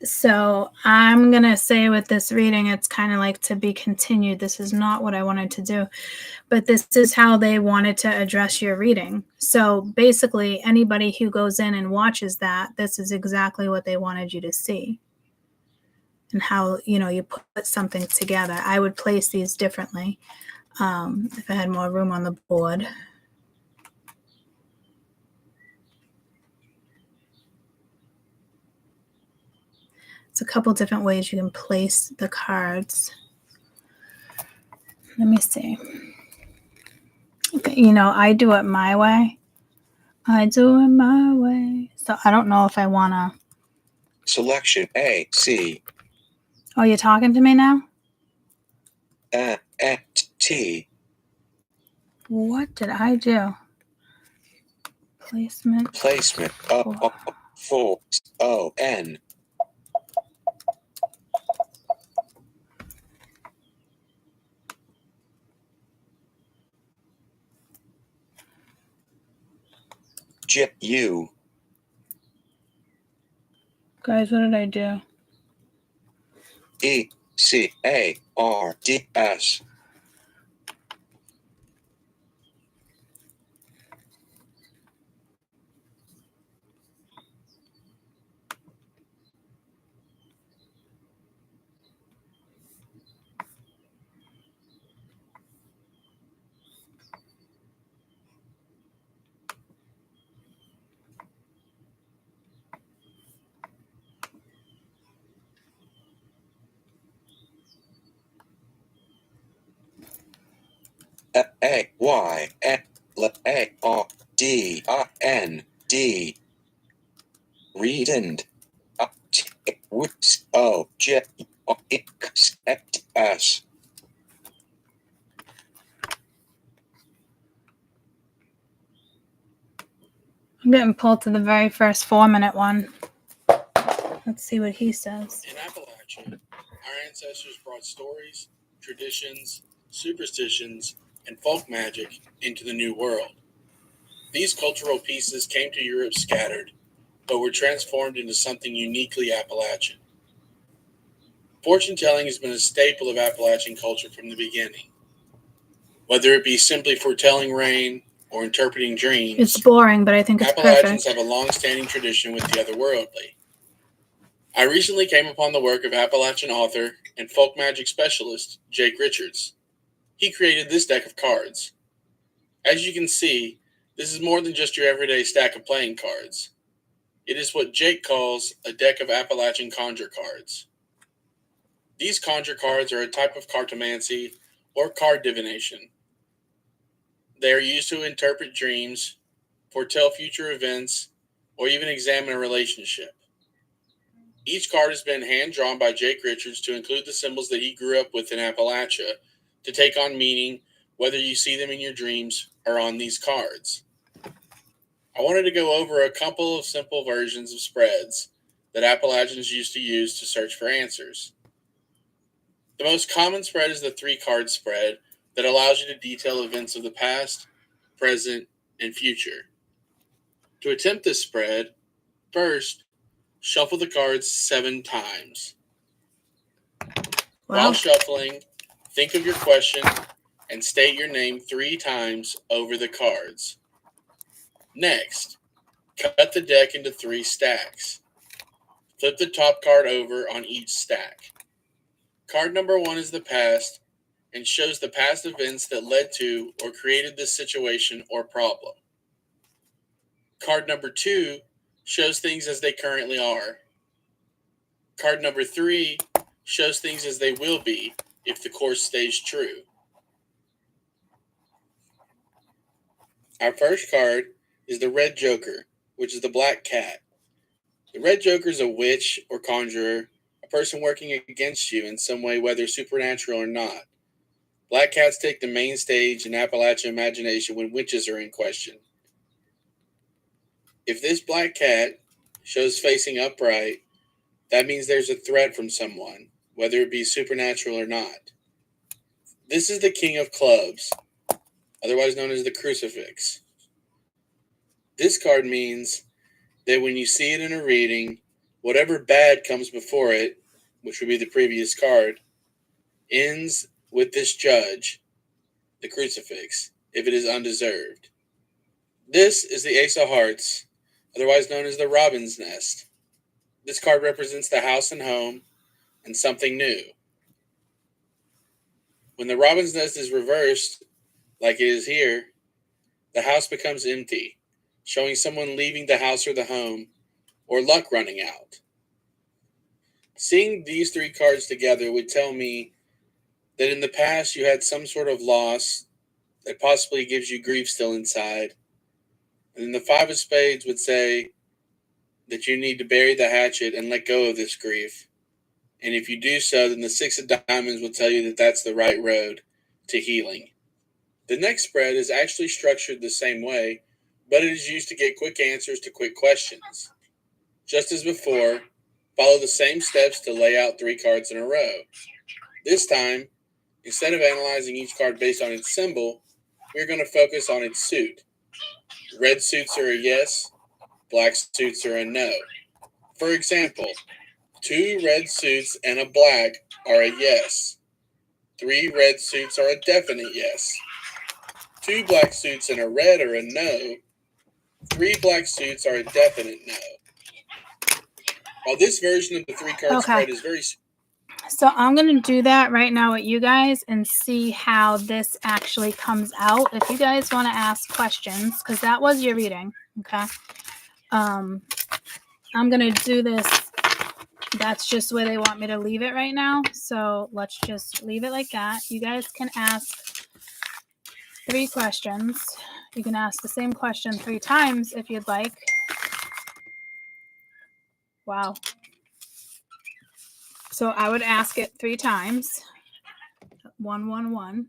So I'm going to say with this reading, it's kind of like to be continued. This is not what I wanted to do, but this is how they wanted to address your reading. So basically, anybody who goes in and watches that, this is exactly what they wanted you to see. And how, you put something together. I would place these differently if I had more room on the board. It's a couple different ways you can place the cards. Let me see. Okay, I do it my way. So I don't know if I want to. Selection A, C. Oh, you're talking to me now? T. What did I do? Placement. O, N. U. Guys, what did I do? E, C, A, R, D, S. A, Y, A, R, D, N, D. Readend. O, J, S. I'm getting pulled to the very first 4-minute one. Let's see what he says. In Appalachia, our ancestors brought stories, traditions, superstitions, and folk magic into the New World. These cultural pieces came to Europe scattered, but were transformed into something uniquely Appalachian. Fortune telling has been a staple of Appalachian culture from the beginning. Whether it be simply foretelling rain or interpreting dreams, It's boring, but I think it's Appalachians perfect. have a long-standing tradition with the otherworldly. I recently came upon the work of Appalachian author and folk magic specialist Jake Richards. He created this deck of cards. As you can see, this is more than just your everyday stack of playing cards. It is what Jake calls a deck of Appalachian Conjure cards. These Conjure cards are a type of cartomancy or card divination. They are used to interpret dreams, foretell future events, or even examine a relationship. Each card has been hand-drawn by Jake Richards to include the symbols that he grew up with in Appalachia to take on meaning, whether you see them in your dreams or on these cards. I wanted to go over a couple of simple versions of spreads that Appalachians used to use to search for answers. The most common spread is the 3-card spread that allows you to detail events of the past, present, and future. To attempt this spread, first, shuffle the cards 7 times. While Wow. shuffling, think of your question and state your name 3 times over the cards. Next, cut the deck into 3 stacks. Flip the top card over on each stack. Card number 1 is the past and shows the past events that led to or created this situation or problem. Card number 2 shows things as they currently are. Card number 3 shows things as they will be if the course stays true. Our first card is the Red Joker, which is the Black Cat. The Red Joker is a witch or conjurer, a person working against you in some way, whether supernatural or not. Black cats take the main stage in Appalachian imagination when witches are in question. If this black cat shows facing upright, that means there's a threat from someone, whether it be supernatural or not. This is the King of Clubs, otherwise known as the Crucifix. This card means that when you see it in a reading, whatever bad comes before it, which would be the previous card, ends with this judge, the Crucifix, if it is undeserved. This is the Ace of Hearts, otherwise known as the Robin's Nest. This card represents the house and home and something new. When the Robin's Nest is reversed, like it is here, the house becomes empty, showing someone leaving the house or the home, or luck running out. Seeing these 3 cards together would tell me that in the past you had some sort of loss that possibly gives you grief still inside. And then the 5 of Spades would say that you need to bury the hatchet and let go of this grief. And if you do so, then the 6 of Diamonds will tell you that that's the right road to healing. The next spread is actually structured the same way, but it is used to get quick answers to quick questions. Just as before, follow the same steps to lay out 3 cards in a row. This time, instead of analyzing each card based on its symbol, we're going to focus on its suit. Red suits are a yes, black suits are a no. For example, 2 red suits and a black are a yes. 3 red suits are a definite yes. 2 black suits and a red are a no. 3 black suits are a definite no. While this version of the 3-card spread is very... So I'm going to do that right now with you guys and see how this actually comes out. If you guys want to ask questions, because that was your reading, okay? I'm going to do this. That's just where they want me to leave it right now. So let's just leave it like that. You guys can ask 3 questions. You can ask the same question 3 times if you'd like. Wow. So I would ask it 3 times. 1, 1, 1.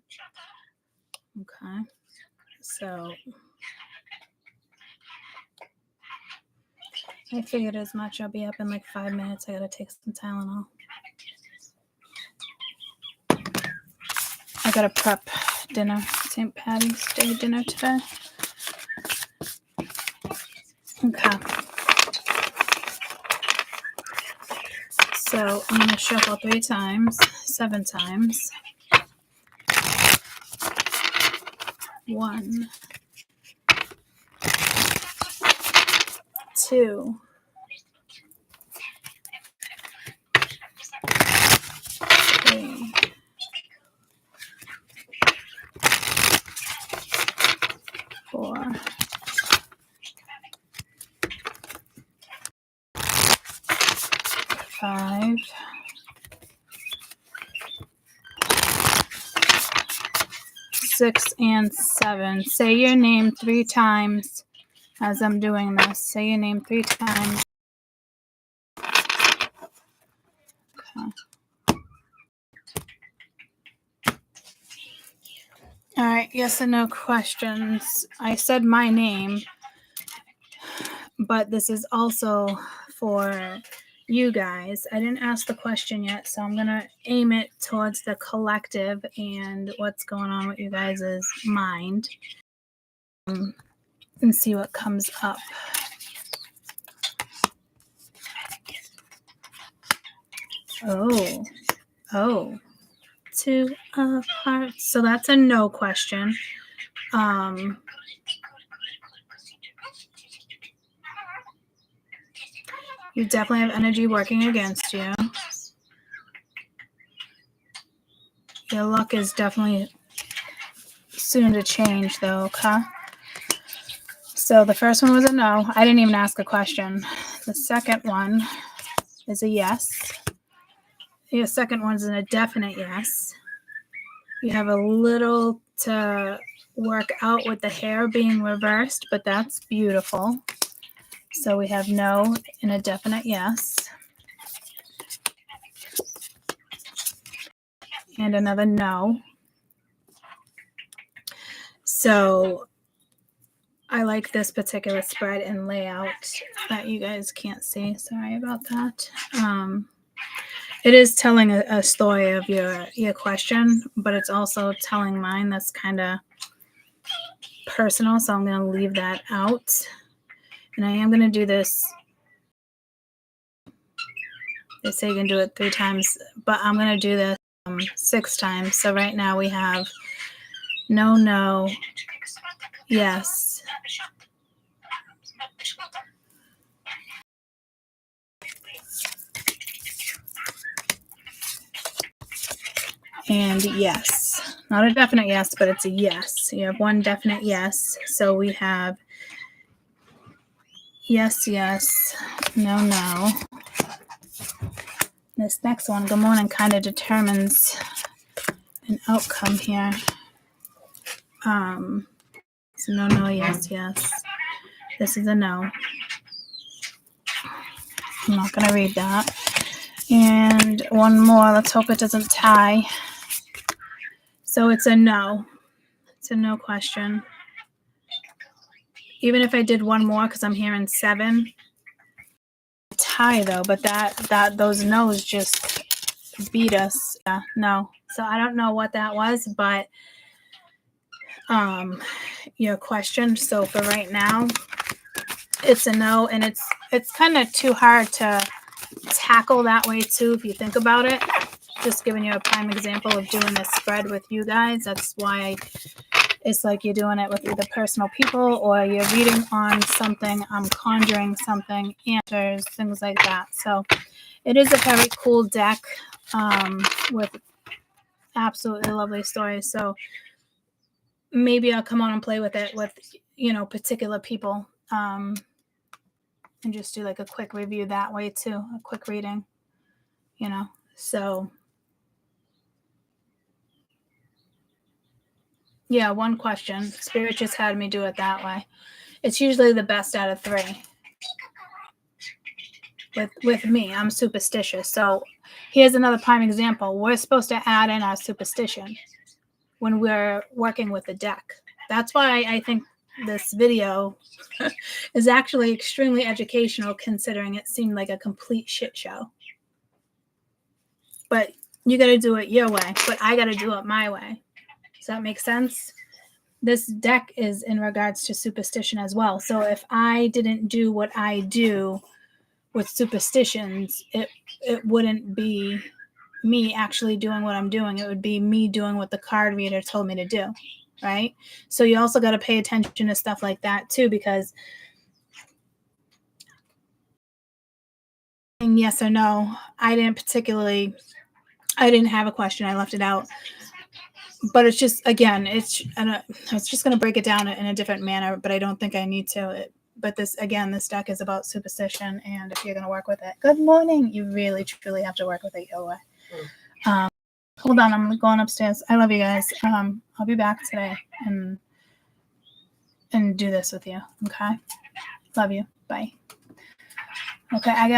Okay. So I figured as much. I'll be up in like 5 minutes. I gotta take some Tylenol. I gotta prep dinner. St. Patty's Day dinner today. Okay. So I'm gonna shuffle 3 times, 7 times. 1, 2, 3, 4, 5, 6, and 7. Say your name 3 times as I'm doing this. Say your name 3 times. Okay. All right, yes and no questions. I said my name, but this is also for you guys. I didn't ask the question yet, so I'm going to aim it towards the collective and what's going on with you guys' mind. and see what comes up. Oh, 2 of hearts. So that's a no question. You definitely have energy working against you. Your luck is definitely soon to change, though, okay? So the first one was a no. I didn't even ask a question. The second one is a yes. Your second one's a definite yes. You have a little to work out with the hair being reversed, but that's beautiful. So we have no and a definite yes. And another no. So I like this particular spread and layout that you guys can't see. Sorry about that. It is telling a story of your question, but it's also telling mine that's kind of personal. So I'm going to leave that out. And I am going to do this. They say you can do it 3 times, but I'm going to do this 6 times. So right now we have no, no, yes. And yes. Not a definite yes, but it's a yes. You have 1 definite yes. So we have yes, yes, no, no. This next one, good morning, kind of determines an outcome here. So no, no, yes, yes. This is a no. I'm not going to read that. And one more. Let's hope it doesn't tie. So it's a no. It's a no question. Even if I did one more, because I'm hearing 7. Tie though, but that those no's just beat us. No. So I don't know what that was, but your question. So for right now, it's a no, and it's kind of too hard to tackle that way too if you think about it. Just giving you a prime example of doing this spread with you guys. That's why it's like you're doing it with either personal people or you're reading on something, conjuring something, answers, things like that. So it is a very cool deck with absolutely lovely stories. So maybe I'll come on and play with it with, particular people and just do like a quick review that way too, a quick reading, so yeah, 1 question. Spirit just had me do it that way. It's usually the best out of 3. With me, I'm superstitious. So here's another prime example. We're supposed to add in our superstition when we're working with the deck. That's why I think this video is actually extremely educational, considering it seemed like a complete shit show. But you got to do it your way, but I got to do it my way. Does that make sense? This deck is in regards to superstition as well. So if I didn't do what I do with superstitions, it wouldn't be me actually doing what I'm doing. It would be me doing what the card reader told me to do, right? So you also got to pay attention to stuff like that too, because yes or no, I didn't have a question. I left it out. But it's just, again, it's just going to break it down in a different manner, but I don't think I need to. But this deck is about superstition, and if you're going to work with it, good morning, you really, truly have to work with it your way. Hold on, I'm going upstairs. I love you guys. I'll be back today and do this with you, okay? Love you. Bye. Okay, I got